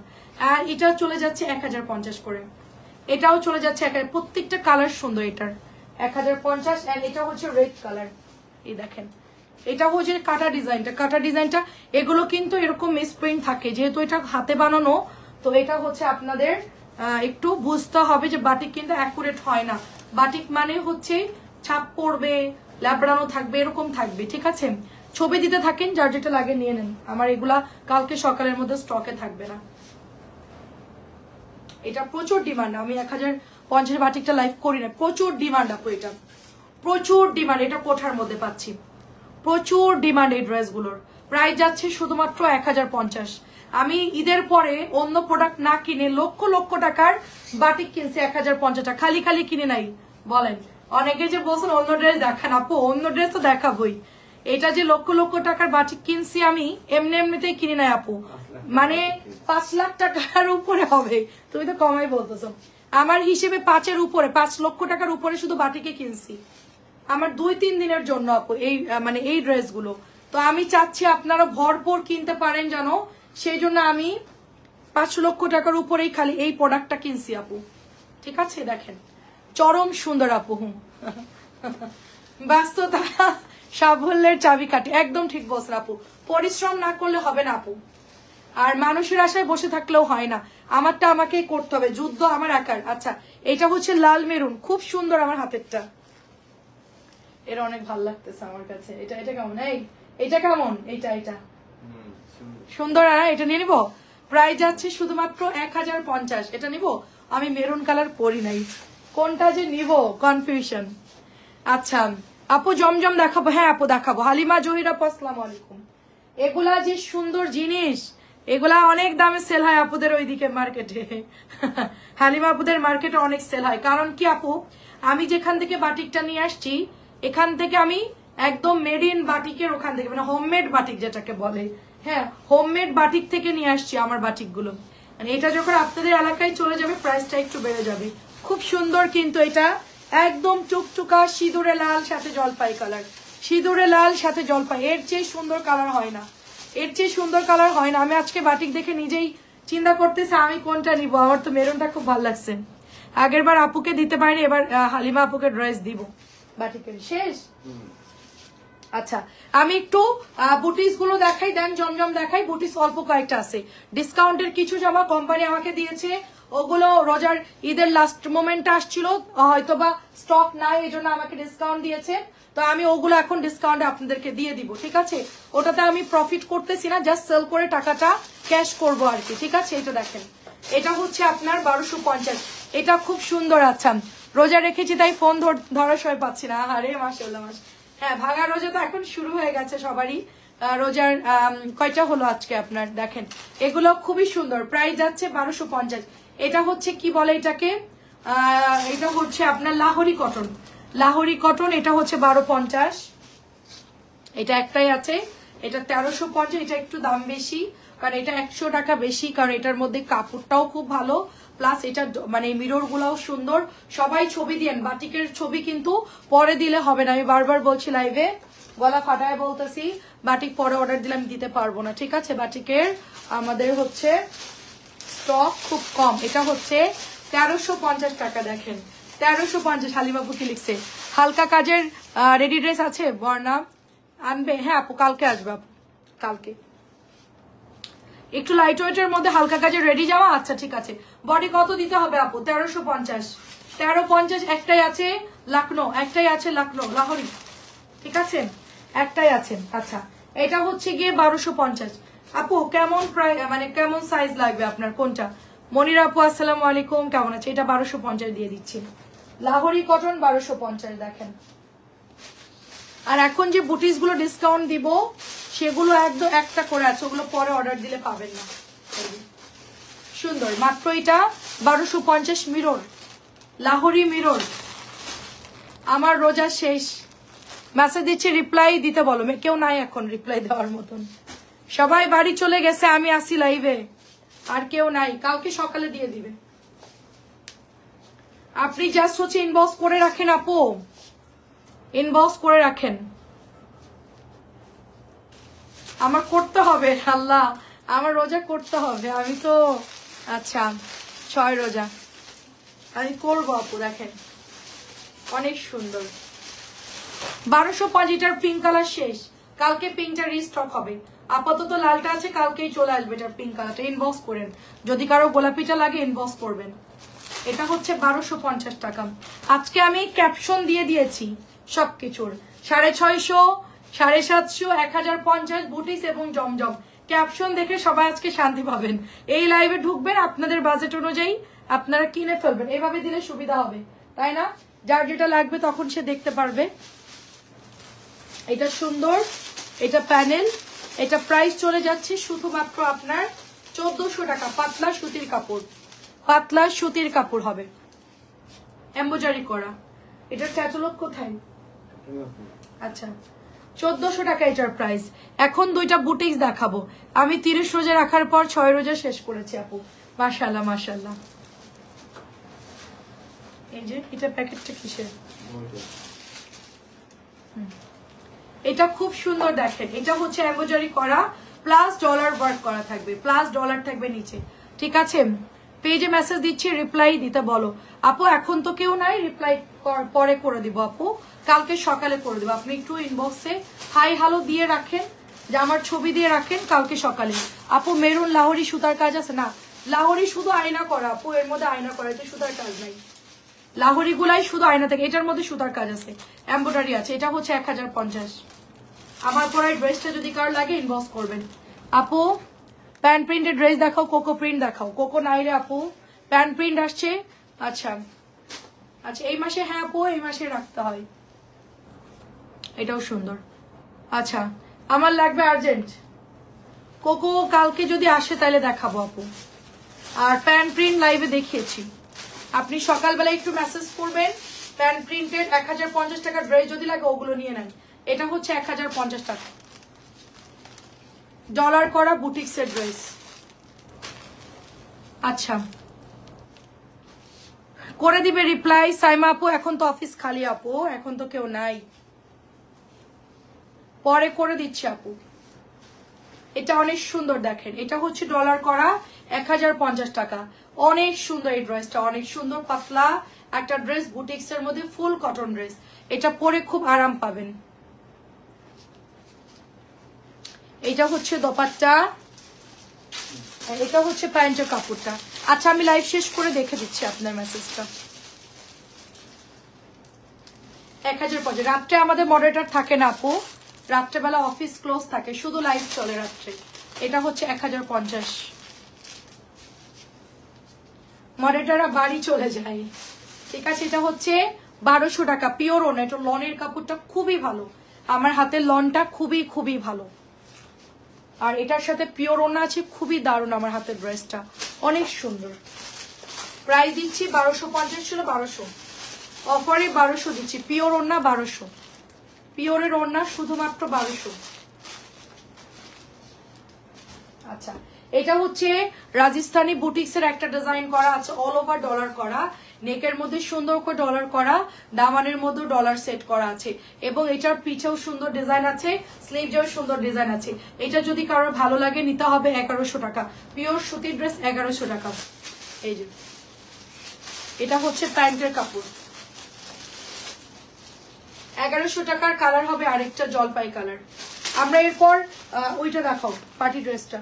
আর এটা চলে যাচ্ছে 1050 করে, এটাও চলে যাচ্ছে প্রত্যেকটা কালার সুন্দর, এটার 1050। এন্ড এটা হচ্ছে রেড কালার, এই দেখেন এটা হচ্ছে কাটা ডিজাইনটা, এগুলো কিন্তু এরকম মিসপ্রিন্ট থাকে, যেহেতু এটা হাতে বানানো, তো এটা হচ্ছে আপনাদের একটু বুঝতে হবে যে বাটিক কিন্তু অ্যাকুরেট হয় না, বাটিক মানে হচ্ছে ছাপ পড়বে, ল্যাবড়ানো থাকবে, এরকম থাকবে, ঠিক আছে। ছবি দিতে থাকেন, যার যেটা লাগে নিয়ে নেন, আমার এগুলা কালকে সকালের মধ্যে স্টকে থাকবে না। এটা প্রচুর ডিমান্ড, আমি 1050 বাটিকটা লাইভ করি না, প্রচুর ডিমান্ড আপু, এটা প্রচুর ডিমান্ড, এটা কোঠার মধ্যে পাচ্ছি, প্রচুর ডিমান্ড এই ড্রেসগুলোর। প্রাইস যাচ্ছে শুধুমাত্র 1050। আমি ঈদের পরে অন্য প্রোডাক্ট না কিনে লক্ষ লক্ষ টাকার বাটিক কিনছি 1050 টাকা, খালি খালি কিনে নাই। বলেন, অনেকে যে বলছেন অন্য ড্রেস দেখান, আপু অন্য ড্রেস তো দেখাবই, এটা যে লক্ষ লক্ষ টাকার বাটিক কিনছি আমি এমনি এমনিতেই কিনে নাই আপু, মানে 5 লাখ টাকার উপরে হবে। তুমি তো কমাই বলতেছো, আমার হিসেবে 5-এর উপরে, 5 লক্ষ টাকার উপরে শুধু বাটিকে কিনছি আমার 2-3 দিনের জন্য আপু, এই মানে এই ড্রেসগুলো। তো আমি চাচ্ছি আপনারা ভরপুর কিনতে পারেন যেন, সেই জন্য আমি 5 লক্ষ টাকার উপরেই খালি এই প্রোডাক্টটা কিনছি আপু। ঠিক আছে, দেখেন চরম সুন্দর আপু। ব্যস্ততা সাফল্যের চাবিকাঠি, একদম ঠিক বলছেন আপু। পরিশ্রম না করলে হবে না আপু, আর মানুষের আশায় বসে থাকলেও হয় না, আমারটা আমাকেই করতে হবে, যুদ্ধ আমার একার। আচ্ছা, এটা হচ্ছে লাল মেরুন, খুব সুন্দর আমার হাতেরটা, এটা অনেক ভালো লাগতেছে আমার কাছে। এটা এটা কেমন, এই এটা কেমন, এটা এটা সুন্দর, আর এটা নিয়ে নিবো। প্রাইস যাচ্ছে শুধুমাত্র 1050, এটা নিবো। আমি মেরুন কালার পরি নাই, কোনটা যে নিবো কনফিউশন। আচ্ছা আপু জমজম দেখাবো, হ্যাঁ আপু দেখাবো। হালিমা জহিরা আপু আসসালামু আলাইকুম। এগুলা যে সুন্দর জিনিস, এগুলা অনেক দামে সেল হয় আপুদের ওইদিকে মার্কেটে। হালিমা আপুদের মার্কেটে অনেক সেল হয়, কারণ কি আপু, আমি যেখান থেকে বাটিকটা নিয়ে আসছি, এখান থেকে আমি একদম মেড ইন বাটিকের ওখান থেকে, মানে হোমমেড বাটিক যেটাকে বলে, হ্যাঁ হোমমেড বাটিক থেকে নিয়ে আসছি আমার বাটিকগুলো। মানে এটা যখন আপনাদের এলাকায় চলে যাবে প্রাইসটা একটু বেড়ে যাবে। খুব সুন্দর কিন্তু এটা, একদম টুকটুকা সিঁদুরে লাল সাথে জলপাই কালার, সিঁদুরে লাল সাথে জলপাই, এর চেয়ে সুন্দর কালার হয় না, এর চেয়ে সুন্দর কালার হয় না। আমি আজকে বাটিক দেখে নিজেই চিন্তা করতেছি আমি কোনটা নিবো, আমার তো মেরুনটা খুব ভালো লাগছে। আগের বার আপুকে দিতে পারিনি, এবার হালিমা আপুকে ড্রেস দিব বাটিকের। শেষ? আচ্ছা আমি একটু বুটিস গুলো দেখাই, দেন জমজম দেখাই। বুটিস অল্প কয়েকটা আছে, ডিসকাউন্টের কিছু জামা কোম্পানি আমাকে দিয়েছে, ওগুলো রোজার ঈদের লাস্ট মোমেন্টে আসছিল, হয়তোবা স্টক নাই, এই জন্য আমাকে ডিসকাউন্ট দিয়েছে। তো আমি ওগুলো এখন ডিসকাউন্টে আপনাদেরকে দিয়ে দিব, ঠিক আছে? ওটাতে আমি প্রফিট করতেছি না, জাস্ট সেল করে টাকাটা ক্যাশ করবো আর কি, ঠিক আছে? এটা দেখেন, এটা হচ্ছে আপনার 1250, এটা খুব সুন্দর। আচ্ছা রোজা রেখেছি তাই ফোন ধরার সময় পাচ্ছি না, আরে মাশাআল্লাহ মাস। হ্যাঁ ভাগা রোজা তো এখন শুরু হয়ে গেছে সবারই, রোজার কয়টা হলো আজকে আপনার, দেখেন এগুলো খুবই সুন্দর। প্রাইস যাচ্ছে 1250। এটা হচ্ছে কি বলে এটাকে, এটা হচ্ছে আপনার লাহোরি কটন, লাহোরি কটন, এটা হচ্ছে 1250। এটা একটাই আছে, এটা 1350, এটা একটু দাম বেশি কারণ এটা 100 টাকা বেশি, কারণ এটার মধ্যে কাপড়টাও খুব ভালো, প্লাস এটা মানে মিরর গুলাও সুন্দর। সবাই ছবি দিয়েন, বাটিকের ছবি কিন্তু পরে দিলে হবে না, আমি বারবার বলছি লাইভে, গলা ফাটায় বলতেছি, বাটিক পরে অর্ডার দিলে আমি দিতে পারবো না, ঠিক আছে? বাটিকের আমাদের হচ্ছে স্টক খুব কম। এটা হচ্ছে 1350 টাকা, দেখেন 1350। হালিমাপু কি লিখছে, হালকা কাজের রেডি ড্রেস আছে বর্ণা আনবে? হ্যাঁ আপু কালকে আসবে, আপু কালকে একটু লাইট ওয়েটের মধ্যে হালকা কাজের রেডি যাওয়া। আচ্ছা ঠিক আছে, বডি কত দিতে হবে আপু? 1350, 1350। একটাই আছে লাকনো, একটাই আছে লাকনো লাহোরি, ঠিক আছে? একটাই আছে। আচ্ছা এটা হচ্ছে গিয়ে 1250। আপু কেমন প্রায়, মানে কেমন সাইজ লাগবে আপনার, কোনটা? মনির আপু আসসালামু আলাইকুম, কেমন আছে? এটা 1250 দিয়ে দিচ্ছি, লাহোরি কটন 1250, দেখেন। আর এখন যে বুটিস গুলো ডিসকাউন্ট দিব সেগুলো একদম একটা করে আছে, ওগুলো পরে অর্ডার দিলে পাবেন না। সুন্দর, মাত্র এটা 1250। Mirror, Lahori mirror. আমার রোজা শেষ, মেসেজ দিচ্ছি রিপ্লাই দিতে বলো, কেউ নাই এখন রিপ্লাই দেওয়ার মতন, সবাই বাড়ি চলে গেছে, আমি আসি লাইভে, আর কেউ নাই, কালকে সকালে দিয়ে দিবে। আপনি জাস্ট হচ্ছে ইনবক্স করে রাখেন আপু, ইনবক্স করে রাখেন, আমার করতে হবে, আল্লাহ আমার রোজা করতে হবে, আমি তো আচ্ছা 6 রোজা আমি করবো আপু। দেখেন অনেক সুন্দর, 1250। পিঙ্ক কালার শেষ, কালকে পিঙ্কটা রিস্টক হবে, আপাতত লালটা আছে, কালকেই চলে আসবে এটার পিঙ্ক কালারটা। ইনবক্স করেন, যদি কারো গোলাপিটা লাগে ইনবক্স করবেন। এটা হচ্ছে 1250 টাকা। আজকে আমি ক্যাপশন দিয়ে দিয়েছি সবকিছুর, 650, 750, 1050 বুটিস এবং জমজম। ক্যাপশন দেখে সবাই আজকে শান্তি পাবেন, এই লাইভে ঢুকবেন, আপনাদের বাজেট অনুযায়ী আপনারা কিনে ফেলবেন, এভাবে দিলে সুবিধা হবে, তাই না? যার যেটা লাগবে তখন সে দেখতে পারবে। এটা সুন্দর, এটা প্যানেল, এটা প্রাইস চলে যাচ্ছে শুধুমাত্র আপনার 1400 টাকা, পাতলা সুতির কাপড়, পাতলা সুতির কাপড় হবে, এমব্রয়ডারি করা। এটার ক্যাটালগ কোথায়? আচ্ছা 1400 টাকা এটার প্রাইস। এখন দুইটা বুটিক্স দেখাবো। আমি 30 রোজা রাখার পর 6 রোজা শেষ করেছি আপু, মাশাআল্লাহ মাশাআল্লাহ। এই যে এটা প্যাকেটটা কিসের? এটা খুব সুন্দর দেখেন, এটা হচ্ছে এমব্রয়ডারি করা প্লাস ডলার ওয়ার্ক করা থাকবে, প্লাস ডলার থাকবে নিচে, ঠিক আছে? পেজে মেসেজ দিচ্ছি, রিপ্লাই দিতে বলো আপু। এখন তো কেউ নাই, রিপ্লাই পরে করে দিব আপু, কালকে সকালে করে দিব। আপনি একটু ইনবক্সে হাই হ্যালো দিয়ে রাখেন, যে আমার ছবি দিয়ে রাখেন, কালকে সকালে। আপু মেরুন লাহোরি সুতার কাজ আছে না? লাহোরি শুধু আয়না করা আপু, এর মধ্যে আয়না করা, এতে সুতার কাজ নাই। লাহোরি গুলাই শুধু আয়না থাকে, এটার মধ্যে সুতার কাজ আছে, এমব্রয়ডারি আছে। এটা হচ্ছে 1050। আমার পরে ড্রেসটা যদি কার লাগে ইনবক্স করবেন। আপু প্যান্ট প্রিন্টের ড্রেস দেখাও, কোকো প্রিন্ট দেখাও। কোকো নাই রে আপু, প্যান্ট প্রিন্ট আসছে। আচ্ছা আচ্ছা এই মাসে, হ্যাঁ আপু এই মাসে রাখতে হয়। এটাও সুন্দর। আচ্ছা আমার লাগবে আর্জেন্ট কোকো, কালকে যদি আসে তাহলে দেখাবো আপু। আর প্যান্ট প্রিন্ট লাইভে দেখিয়েছি, আপনি সকালবেলা একটু মেসেজ করবেন। প্যান্ট প্রিন্টের 1050 টাকা ড্রেস যদি লাগে ওগুলো নিয়ে নেন। এটা হচ্ছে 1050 টাকা, ডলার করা বুটিক্সের ড্রেস। আচ্ছা করে দিবে রিপ্লাই সাইমা আপু। এখন তো অফিস খালি আপু, এখন তো কেউ নাই, পরে করে দিচ্ছি আপু। এটা অনেক সুন্দর দেখেন, এটা হচ্ছে ডলার করা 1050 টাকা। অনেক সুন্দর এই ড্রেসটা, অনেক সুন্দর পাতলা একটা ড্রেস, বুটিক্স এর মধ্যে ফুল কটন ড্রেস। এটা পরে খুব আরাম পাবেন। এটা হচ্ছে দোপাট্টা, এটা হচ্ছে প্যান্টের কাপড়টা। আচ্ছা আমি লাইভ শেষ করে দেখে দিচ্ছি আপনার মেসেজটা। 1050। রাত্রে আমাদের মডারেটর থাকে না আপু, রাত্রেবেলা অফিস ক্লোজ থাকে, শুধু লাইভ চলে রাত্রে। এটা হচ্ছে 1050। মডারেটররা বাড়ি চলে যায়, ঠিক আছে? এটা হচ্ছে 1200 টাকা, পিওর ওন। এটা লনের কাপড়টা খুবই ভালো, আমার হাতের লনটা খুবই খুবই ভালো। আর এটার সাথে পিওর ওনা আছে, খুবই দারুণ। আমার হাতের ড্রেসটা অনেক সুন্দর। প্রাইস দিচ্ছি 1250 ছিল 1200, অফারে 1200 দিচ্ছি। পিওর ওনা 1200, পিওরের ওনা শুধুমাত্র 1200। আচ্ছা এটা হচ্ছে রাজস্থানী বুটিক্স এর একটা ডিজাইন করা আছে, অল ওভার ডলার করা, নেকের মধ্যে সুন্দর করে ডলার করা, দামানের মধ্যে ডলার সেট করা আছে, এবং এটার পিছেও সুন্দর ডিজাইন আছে, স্লিভেও সুন্দর ডিজাইন আছে। এটা যদি কারোর ভালো লাগে নিতে হবে 1100 টাকা, পিওর সুতির ড্রেস 1100 টাকা। এই যে এটা হচ্ছে প্যান্টের কাপড়, 1100 টাকার। কালার হবে আরেকটা জলপাই কালার। আমরা এরপর ওইটা দেখাও, পার্টি ড্রেসটা।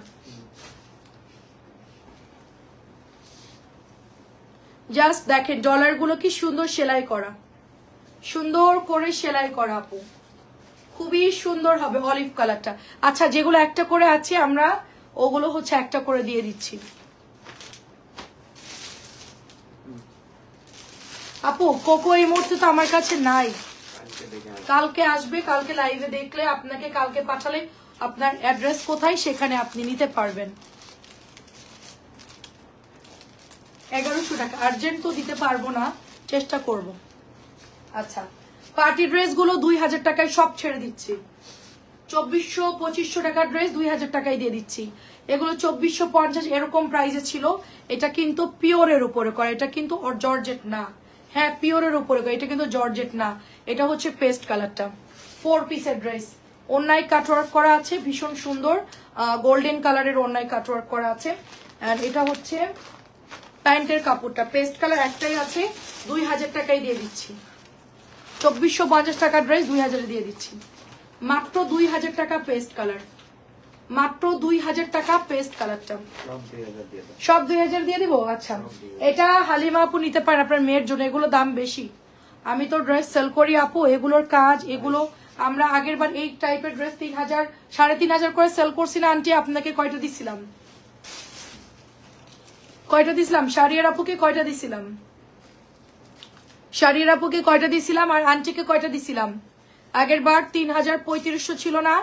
জাস্ট দেখেন ডলার গুলো কি সুন্দর সেলাই করা, সুন্দর করে সেলাই করা আপু, খুবই সুন্দর হবে অলিভ কালারটা। আচ্ছা যেগুলো একটা করে আছে আমরা ওগুলো হচ্ছে একটা করে দিয়ে দিচ্ছি আপু। কোকো এই মুহূর্তে তো আমার কাছে নাই, কালকে আসবে, কালকে লাইভে দেখলে, আপনাকে কালকে পাঠালে আপনার অ্যাড্রেস কোথায় সেখানে আপনি নিতে পারবেন। 1100 টাকা, আর্জেন্ট তো দিতে পারবো না, চেষ্টা করব। আচ্ছা পার্টি ড্রেস গুলো 2000 টাকায় সব ছেড়ে দিচ্ছি। 2400-2500 টাকার ড্রেস 2000 টাকায় দিয়ে দিচ্ছি। এগুলো 2450 এরকম প্রাইসে ছিল। এটা কিন্তু পিওরের উপরে করা, এটা কিন্তু জর্জেট না। হ্যাঁ পিওরের উপরে করা, এটা কিন্তু জর্জেট না। এটা হচ্ছে পেস্ট কালারটা, 4 পিসের ড্রেস, ওন্নায় কাটওয়ার্ক করা আছে, ভীষণ সুন্দর গোল্ডেন কালারের ওন্নায় কাটওয়ার্ক করা আছে। আর এটা হচ্ছে প্যান্টের কাপড়টা, পেস্ট কালার একটাই আছে, 2000 টাকায় দিয়ে দিচ্ছি। 2450 টাকার ড্রেস 2000 দিয়ে দিচ্ছি, মাত্র 2000 টাকা পেস্ট কালার, মাত্র 2000 টাকা পেস্ট কালারটা, সব 2000 দিয়ে দিব। আচ্ছা এটা হালিমা আপু নিতে পারেন আপনার মেয়ের জন্য, এগুলো দাম বেশি। আমি তো ড্রেস সেল করি আপু, এগুলোর কাজ, এগুলো আমরা আগের বার এই টাইপের ড্রেস 3000 3500 করে সেল করছি না আন্টি? আপনাকে কয়টা দিছিলাম? কয়টা দিছিলাম? শারিয়ার আপুকে কয়টা দিছিলাম? শারিয়ার আপুকে কয়টা দিছিলাম আর আন্টিকে কয়টা দিছিলাম? আগের বার 3000 3500 ছিল না?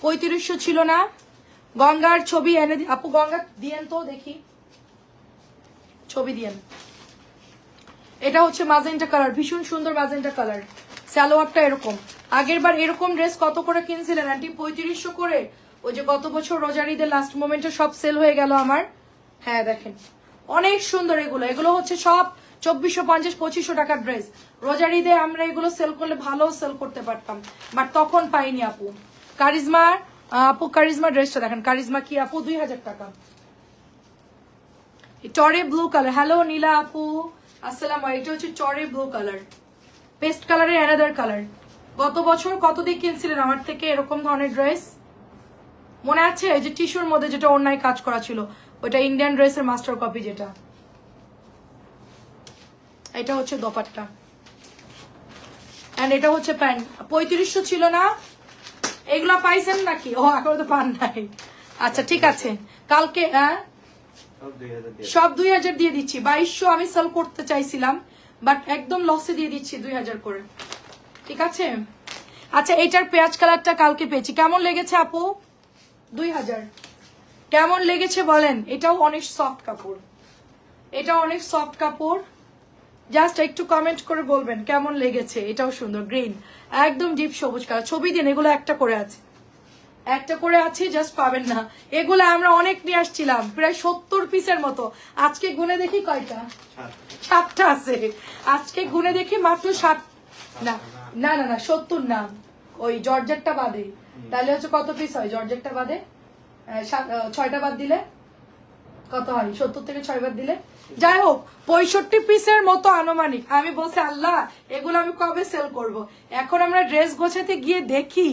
3500 ছিল না? গঙ্গার ছবি এনে আপু, গঙ্গা দিয়েন তো দেখি, ছবি দিয়েন। এটা হচ্ছে মাজেন্টা কালার, ভীষণ সুন্দর মাজেন্টা কালার। সালোয়ারটা এরকম। আগের বার এরকম ড্রেস কত করে কিনছিলেন আন্টি? 3500 করে। ওই যে গত বছর রোজার ঈদের লাস্ট মোমেন্টে সব সেল হয়ে গেল আমার। হ্যাঁ দেখেন অনেক সুন্দর এগুলো। এগুলো হচ্ছে সব 2450 2500 টাকার ড্রেস। রোজার ঈদে আমরা এগুলো সেল করলে ভালো সেল করতে পারতাম, বাট তখন পাইনি আপু। কারিজমা আপু, কারিজমা ড্রেসটা দেখেন, কারিজমা কি আপু 2000 টাকা। চরে ব্লু কালার। হ্যালো নীলা আপু, আসসালাম। এটা হচ্ছে চরে ব্লু কালার, পেস্ট কালারের অ্যানাদার কালার। গত বছর কত দিয়ে কিনছিলেন আমার থেকে এরকম ধরনের ড্রেস? মনে আছে? এই যে টিস্যুর মধ্যে যেটা অন্যায় কাজ করা ছিল, ওইটা ইন্ডিয়ান ড্রেসের মাস্টার কপি যেটা। এটা হচ্ছে দোপাট্টা, এন্ড এটা হচ্ছে প্যান্ট। 3500 ছিল না? এগুলা পাইছেন নাকি? ও এখন তো পান নাই। আচ্ছা ঠিক আছে, কালকে সব 2000 দিয়ে দিচ্ছি। 2200 আমি সেল করতে চাইছিলাম, বাট একদম লসে দিয়ে দিচ্ছি 2000 করে, ঠিক আছে? আচ্ছা এটার পেঁয়াজ কালারটা কালকে পেয়েছি, কেমন লেগেছে আপু? 2000 কেমন লেগেছে বলেন? এটাও অনেক সফট কাপড়, এটা অনেক সফট কাপড়। জাস্ট একটু কমেন্ট করে বলবেন কেমন লেগেছে। এটাও সুন্দর, গ্রিন, একদম ডিপ সবুজ কালার। ছবি দিন, এগুলো একটা করে আছে, একটা করে আছে, জাস্ট পাবেন না। এগুলো আমরা অনেক নিয়ে আসছিলাম, প্রায় 70 পিসের মতো। আজকে গুনে দেখি কয়টা, 7টা আছে। আজকে গুনে দেখি মাত্র 7। না না না না 70 না, ওই জর্জেটটা বাদে। তাহলে হচ্ছে কত পিস হয় জর্জেটটা বাদে? 6টা বাদ দিলে কত হয়? 70 থেকে 6 বাদ দিলে, যাই হোক 65 পিসের মতো আনুমানিক। আমি বলছি আল্লাহ এগুলো আমি কবে সেল করব। এখন আমরা ড্রেস গোছাতে গিয়ে দেখি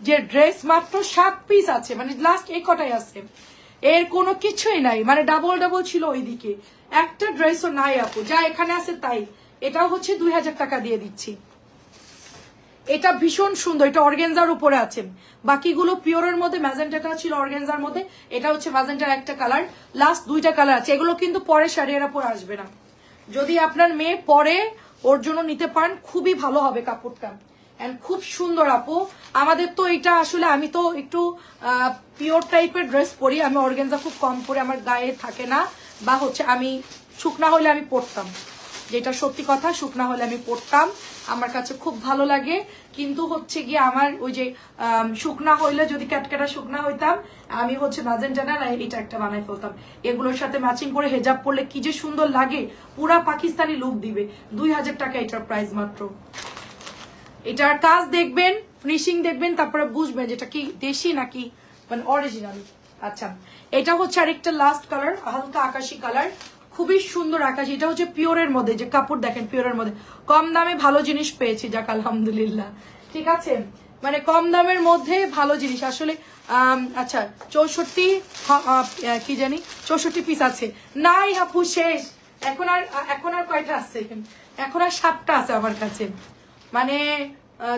যে ড্রেস মাত্র 7 পিস আছে, মানে লাস্ট এই কটাই আছে, এর কোনো কিছুই নাই। মানে ডাবল ডাবল ছিল ওইদিকে, একটা ড্রেসও নাই আপু, যা এখানে আছে তাই। এটাও হচ্ছে 2000 টাকা দিয়ে দিচ্ছি। এটা ভীষণ সুন্দর, এটা অর্গানজার উপরে আছে। বাকিগুলো পিওরের মধ্যে, ম্যাজেন্টাটা ছিল অর্গানজার মধ্যে, এটা হচ্ছে ম্যাজেন্টার একটা কালার। লাস্ট 2টা কালার আছে। এগুলো কিন্তু পরে শাড়িরা পরে আসবে না। যদি আপনার মেয়ে পরে ওর জন্য নিতে পারেন, খুবই ভালো হবে কাপড়টা, এন্ড খুব সুন্দর আপু। আমাদের তো এটা আসলে, আমি তো একটু পিওর টাইপের ড্রেস পরি, আমি অর্গানজা খুব কম পরে, আমার গায়ে থাকে না, বা হচ্ছে আমি শুকনা হলে আমি পরতাম, যেটা সত্যি কথা, শুকনা হলে আমি পরতাম, আমার কাছে খুব ভালো লাগে। কিন্তু হচ্ছে গিয়ে আমার ওই যে শুকনা হইলে, যদি ক্যাটকাটা শুকনা হইতাম, আমি হচ্ছে ম্যাজেন্টা না এটা একটা বানাই ফেলতাম। এগুলোর সাথে ম্যাচিং করে হেজাব পরলে কি যে সুন্দর লাগে, পুরা পাকিস্তানি লুক দিবে। 2000 টাকা এটার প্রাইস মাত্র। এটার কাজ দেখবেন, ফিনিশিং দেখবেন, তারপরে বুঝবেন যেটা কি দেশি নাকি মানে অরিজিনাল। আচ্ছা এটা হচ্ছে আরেকটা লাস্ট কালার, হালকা আকাশি কালার, খুবই সুন্দর আকাশি। এটা হচ্ছে পিওরের মধ্যে, যে কাপড় দেখেন পিওরের মধ্যে। কম দামে ভালো জিনিস পেয়েছি, যাক আলহামদুলিল্লাহ, ঠিক আছে? মানে কম দামের মধ্যে ভালো জিনিস আসলে। আচ্ছা 64 কি জানি 64 পিস আছে। নাই আপু শেষ, এখন আর কয়টা আছে? এখন আর 7টা আছে আমার কাছে। মানে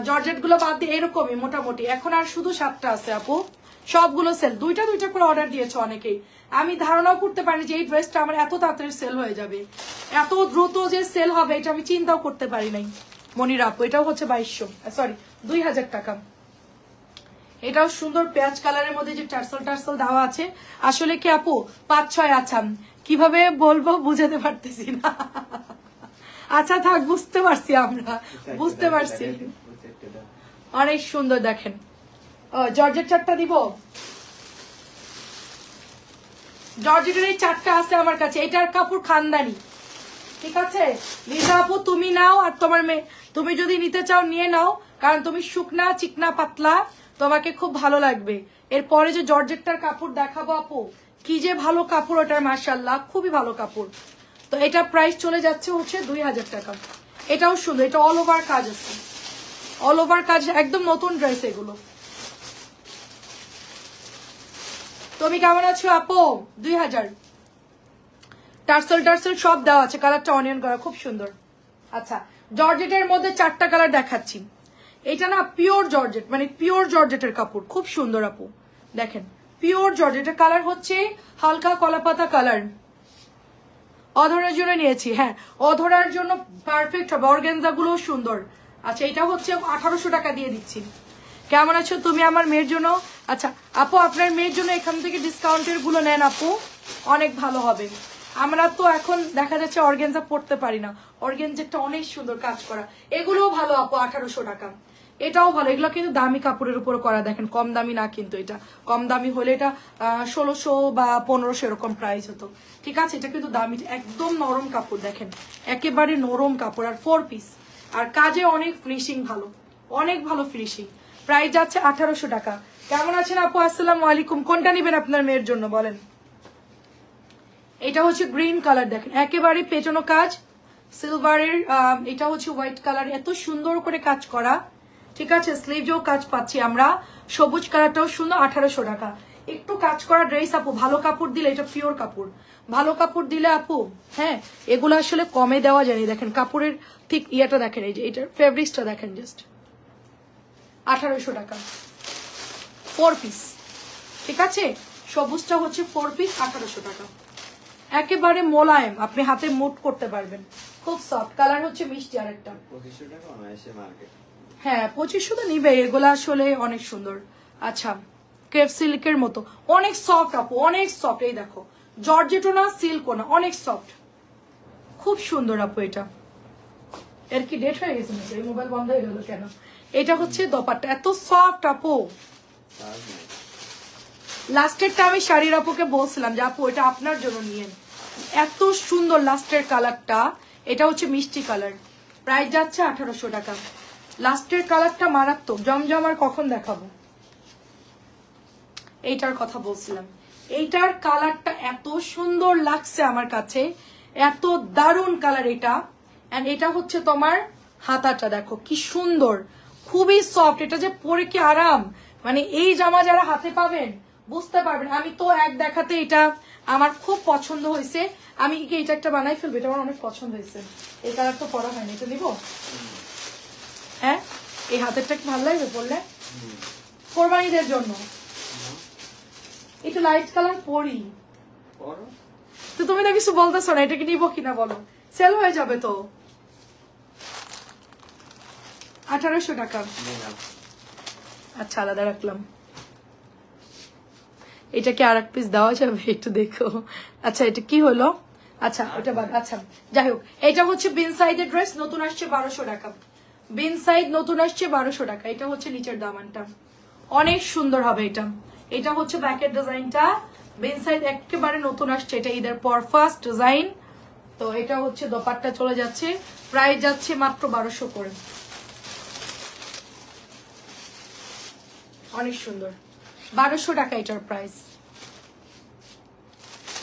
জর্জেট গুলো বাদ দিয়ে এরকমই মোটামুটি এখন আর শুধু 7টা আছে আপু, সবগুলো সেল। 2টা করে অর্ডার দিয়েছে অনেকেই। আমি ধারণাও করতে পারিনি যে এই ড্রেসটা আমার এত তাড়াতাড়ি সেল হয়ে যাবে, এত দ্রুত যে সেল হবে, এটা আমি চিন্তাও করতে পারি নাই মনির আপু। এটাও হচ্ছে 2000 টাকা। এটাও সুন্দর পেঁয়াজ কালারের মধ্যে যে টার্সেল দেওয়া আছে। আসলে কি আপু 5-6 আছে, কিভাবে বলবো বুঝাতে পারতেছি না। আচ্ছা থাক, বুঝতে পারছি, আমরা বুঝতে পারছি। অনেক সুন্দর দেখেন। জর্জেট 4টা দিব, জর্জেটের এই 4টা আছে আমার কাছে। এটার কাপড় খানদানি, ঠিক আছে? লিজা আপু তুমি নাও, আর তোমার মেয়ে, তুমি যদি নিতে চাও নিয়ে নাও, কারণ তুমি শুকনা চিকনা পাতলা, তোমাকে খুব ভালো লাগবে। এরপরে যে জর্জেটটার কাপড় দেখাবো আপু, কি যে ভালো কাপড় ওটার, মাশাআল্লাহ খুবই ভালো কাপড়। তো এটা প্রাইস চলে যাচ্ছে হচ্ছে 2000 টাকা। এটাও সুন্দর, এটা অল ওভার কাজ আছে, অল ওভার কাজ, একদম নতুন ড্রেস এগুলো। তুমি কেমন আছো আপু? 2000 টার্সেল সব দেওয়া আছে, কালারটা অনিয়ন করা, খুব সুন্দর। আচ্ছা জর্জেটের মধ্যে 4টা কালার দেখাচ্ছি। এটা না পিওর জর্জেট, মানে পিওর জর্জেটের কাপড়, খুব সুন্দর আপু। দেখেন পিওর জর্জেটের কালার হচ্ছে হালকা কলাপাতা কালার। অধরার জন্য নিয়েছি, হ্যাঁ অধরার জন্য পারফেক্ট হবে, অর্গানজা গুলো সুন্দর। আচ্ছা এটা হচ্ছে 1800 টাকা দিয়ে দিচ্ছি। কেমন আছো তুমি? আমার মেয়ের জন্য আচ্ছা আপু আপনার মেয়ের জন্য এখান থেকে ডিসকাউন্টের গুলো নেন আপু, অনেক ভালো হবে। আমরা তো এখন দেখা যাচ্ছে অর্গেনজা পড়তে পারি না, অর্গেনজাটা অনেক সুন্দর কাজ করা, এগুলোও ভালো আপু 1800 টাকা, এটাও ভালো। এগুলো কিন্তু দামি কাপড়ের উপর করা, দেখেন কম দামি না কিন্তু, এটা কম দামি হলে এটা 1600 বা 1500 এরকম প্রাইস হতো, ঠিক আছে। এটা কিন্তু দামি, একদম নরম কাপড়, দেখেন একেবারে নরম কাপড়, আর 4 পিস, আর কাজে অনেক ফিনিশিং ভালো, অনেক ভালো ফিনিশিং। প্রাইস যাচ্ছে 1800 টাকা। কেমন আছেন আপু? আসসালামু আলাইকুম। কোনটা নেবেন আপনার মেয়ের জন্য বলেন? এটা হচ্ছে গ্রিন কালার, দেখেন একেবারে পেটানো কাজ সিলভারের, এটা হচ্ছে হোয়াইট কালার, এত সুন্দর করে কাজ করা, ঠিক আছে। স্লিভেও কাজ পাচ্ছি আমরা, সবুজ কালারটাও সুন্দর, 1800 টাকা। একটু কাজ করা ড্রেস আপু, ভালো কাপড় দিলে, এটা পিওর কাপড়, ভালো কাপড় দিলে আপু, হ্যাঁ এগুলো আসলে কমে দেওয়া যায়নি। দেখেন কাপড়ের ঠিক ইয়েটা দেখেন, এই যে এটার ফেব্রিক্সটা দেখেন, জাস্ট 1800 টাকা 4 পিস, ঠিক আছে। সবুজটা হচ্ছে 4 পিস 1800 টাকা, একেবারে মোলায়েম, আপনি হাতে মুট করতে পারবেন, খুব সফট কালার, হচ্ছে মিষ্টি। আরেকটা 2500 টাকা অনায়াসে মার্কেট, হ্যাঁ 2500 তো নিবে, এগুলো আসলে অনেক সুন্দর। আচ্ছা ক্রেপ সিল্কের মতো অনেক সফট আপু, অনেক সফট, এই দেখো জর্জেটও না সিল্কও না, অনেক সফট, খুব সুন্দর আপু। এটা এর কি ডেট হয়ে গেছে নাকি? এই মোবাইল বন্ধ হয়ে গেল কেন? এটা হচ্ছে দোপাট্টা, এত সফট আপু। লাস্টেরটা আমি শাড়ির আপুকে বলছিলাম যে আপু এটা আপনার জন্য নিয়েন, এত সুন্দর লাস্টের কালারটা, এটা হচ্ছে মিষ্টি কালার, প্রাইস যাচ্ছে 1800 টাকা। লাস্টের কালারটা মারাত্মক, জমজম আর কখন দেখাবো, এইটার কথা বলছিলাম, এইটার কালারটা এত সুন্দর লাগছে আমার কাছে, এত দারুণ কালার এটা। এন্ড এটা হচ্ছে তোমার হাতাটা, দেখো কি সুন্দর, খুবই সফট, এটা যে পরে কি আরাম, মানে এই জামা যারা হাতে পাবেন বুঝতে পারবেন। আমি তো এক দেখাতে এটা আমার খুব পছন্দ হয়েছে, আমি কি এটা একটা বানাই ফেলবো, এটা আমার অনেক পছন্দ হয়েছে। এই কালার তো পরা হয়নি, এটা নিবো, হ্যাঁ এই হাতেরটা কি ভালো লাগবে পরলে, কোরবানিদের জন্য একটু লাইট কালার পরি, তো তুমি তো কিছু বলতেছো না, এটাকে নিবো কিনা বলো, সেল হয়ে যাবে তো। 1800 টাকা, আচ্ছা আলাদা রাখলাম। এটা কি আর এক পিস দেওয়া যাবে, একটু দেখো। আচ্ছা এটা কি হলো, আচ্ছা ওটা বাদ, আচ্ছা যাই হোক। এটা হচ্ছে বিন সাইডের ড্রেস, নতুন আসছে 1200 টাকা, বিন সাইড নতুন আসছে 1200 টাকা। এটা হচ্ছে নিচের দামানটা, অনেক সুন্দর হবে এটা। এটা হচ্ছে ব্যাকের ডিজাইনটা, বিন সাইড একেবারে নতুন আসছে, এটা ঈদের পর ফার্স্ট ডিজাইন। তো এটা হচ্ছে দোপাট্টা চলে যাচ্ছে, প্রাইস যাচ্ছে মাত্র 1200 করে, অনেক সুন্দর, 1200 টাকা এটার প্রাইস,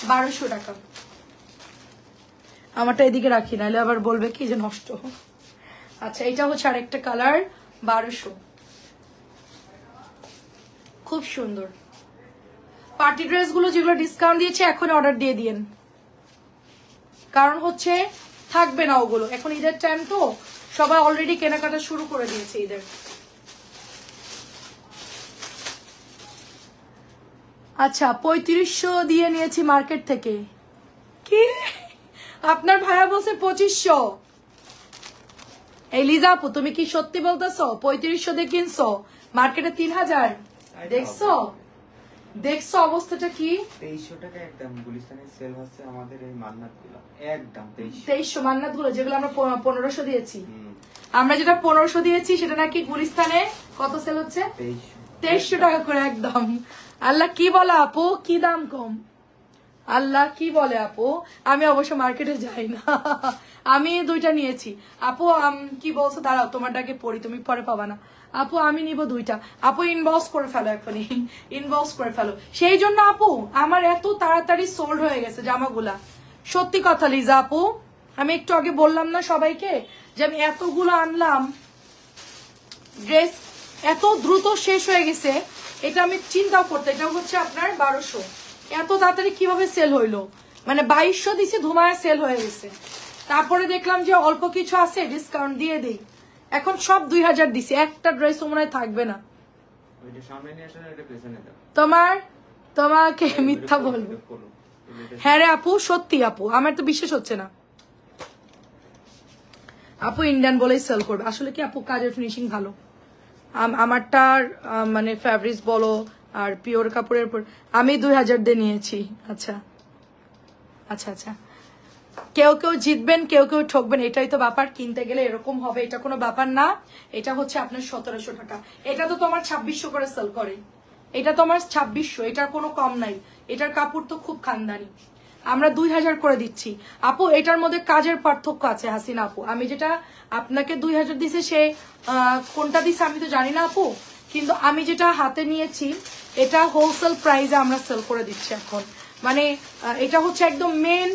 1200 টাকা। আমারটা এদিকে রাখি, নাহলে আবার বলবে কি যে নষ্ট। আচ্ছা এটা হচ্ছে আরেকটা কালার, 1200, খুব সুন্দর। পার্টি ড্রেস গুলো যেগুলো ডিসকাউন্ট দিয়েছে এখন অর্ডার দিয়ে দিয়েন, কারণ হচ্ছে থাকবে না ওগুলো, এখন ঈদের টাইম তো সবাই অলরেডি কেনাকাটা শুরু করে দিয়েছে ঈদের। আচ্ছা 3500 দিয়ে নিয়েছি মার্কেট থেকে, কি আপনার ভাইয়া বলছে 2500। এই লিজা আপু তুমি কি সত্যি বলতেছো? 3500 দিয়ে কিনছো, মার্কেটে 3000, দেখছো দেখছো অবস্থাটা কি? 2300 টাকা একদম গুলিস্তানে সেল হচ্ছে আমাদের এই মান্নাত গুলো, একদম 2300 মান্নাত গুলো, যেগুলো আমরা 1500 দিয়েছি, আমরা যেটা 1500 দিয়েছি সেটা নাকি গুলিস্তানে কত সেল হচ্ছে? 2300 টাকা করে একদম। আল্লাহ কি বলে আপু, কি দাম কম, আল্লাহ কি বলে আপু। আমি অবশ্য মার্কেটে যাই না, আমি দুইটা নিয়েছি আপু। কি বলছো দাঁড়াও, তোমারটাকে পড়ি, তুমি পরে পাবা না আপু। আমি নিব দুইটা আপু, ইনবক্স করে ফেলো এখনই, ইনবক্স করে ফেলো। সেই জন্য আপু আমার এত তাড়াতাড়ি সোল্ড হয়ে গেছে জামাগুলা, সত্যি কথা লিজা আপু। আমি একটু আগে বললাম না সবাইকে যে আমি এতগুলো আনলাম ড্রেস, এত দ্রুত শেষ হয়ে গেছে, এটা আমি চিন্তাও করতে। এটা হচ্ছে আপনার 1200, এত তাড়াতাড়ি কিভাবে সেল হইলো, মানে 2200 দিছি ধুমায়া সেল হয়ে গেছে। তারপরে দেখলাম যে অল্প কিছু আছে, ডিসকাউন্ট দিয়ে দেই, এখন সব 2000 দিছি, একটা ড্রেস মনে হয় থাকবে না। তোমাকে মিথ্যা বলবো, হ্যাঁ রে আপু সত্যি আপু, আমার তো বিশ্বাস হচ্ছে না। আপু ইন্ডিয়ান বলেই সেল করবে, আসলে কি আপু কাজের ফিনিশিং ভালো, আমারটার মানে ফ্যাব্রিক্স বলো আর পিওর কাপড়ের উপর আমি 2000 দিয়ে নিয়েছি। আচ্ছা আচ্ছা আচ্ছা, কেউ কেউ জিতবেন, কেউ কেউ ঠকবেন, এটাই তো ব্যাপার। কিনতে গেলে এরকম হবে, এটা কোনো ব্যাপার না। এটা হচ্ছে আপনার 1700 টাকা। এটা তো তোমার 2600 করে সেল করে, এটা তো আমার 2600, এটার কোনো কম নাই। এটার কাপড় তো খুব খানদানি, আমরা 2000 করে দিচ্ছি। আপু এটার মধ্যে কাজের পার্থক্য আছে হাসিনা আপু, আমি যেটা আপনাকে 2000 দিছে সে কোনটা দিছে আমি তো জানি না আপু, কিন্তু আমি যেটা হাতে নিয়েছি এটা হোলসেল প্রাইসে আমরা সেল করে দিচ্ছি এখন। মানে এটা হচ্ছে একদম মেন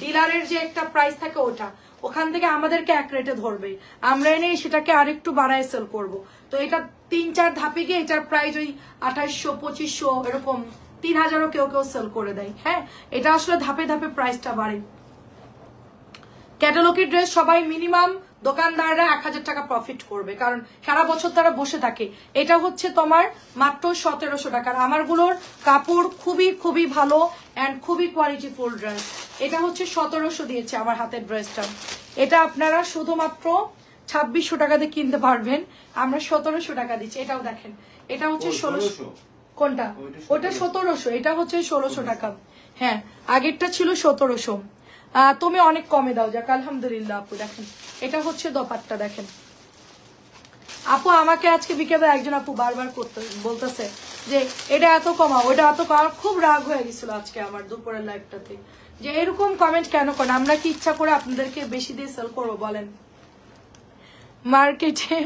ডিলারের যে একটা প্রাইস থাকে ওটা, ওখান থেকে আমাদেরকে এক রেটে ধরবে, আমরা এনে সেটাকে আরেকটু বাড়ায় সেল করব। তো এটা 3-4 ধাপে গিয়ে এটার প্রাইস ওই 2800 2500 এরকম 3000ও কেউ কেউ সেল করে দেয়। হ্যাঁ, এটা আসলে ধাপে ধাপে প্রাইসটা বাড়ে। ক্যাটালগের ড্রেস সবাই মিনিমাম দোকানদাররা 1000 টাকা প্রফিট করবে, কারণ সারা বছর তারা বসে থাকে। এটা হচ্ছে তোমার মাত্র 1700 টাকার। আমারগুলোর কাপড় খুবই খুবই ভালো অ্যান্ড খুবই কোয়ালিটিফুল ড্রেস। এটা হচ্ছে 1700 দিয়েছে আমার হাতের ড্রেসটা। এটা আপনারা শুধুমাত্র 2600 টাকা দিয়ে কিনতে পারবেন, আমরা 1700 টাকা দিচ্ছি। এটাও দেখেন, এটা হচ্ছে 1600। কোনটা? ওটা 1700, এটা হচ্ছে 1600 টাকা। হ্যাঁ, আগেরটা ছিল 1700। তুমি অনেক কমে দাও, যাক আলহামদুলিল্লাহ আপু। দেখেন এটা হচ্ছে দোপাট্টা, দেখেন আপু। আমাকে আজকে বিকেলে একজন আপু বারবার বলতেছে যে এটা এত কমা, ওটা এত কমা। খুব রাগ হয়ে গেছিল আজকে আমার দুপুরের লাইভটাতে, যে এরকম কমেন্ট কেন করেন? আমরা কি ইচ্ছা করে আপনাদেরকে বেশি দিয়ে সেল করবো বলেন মার্কেটে?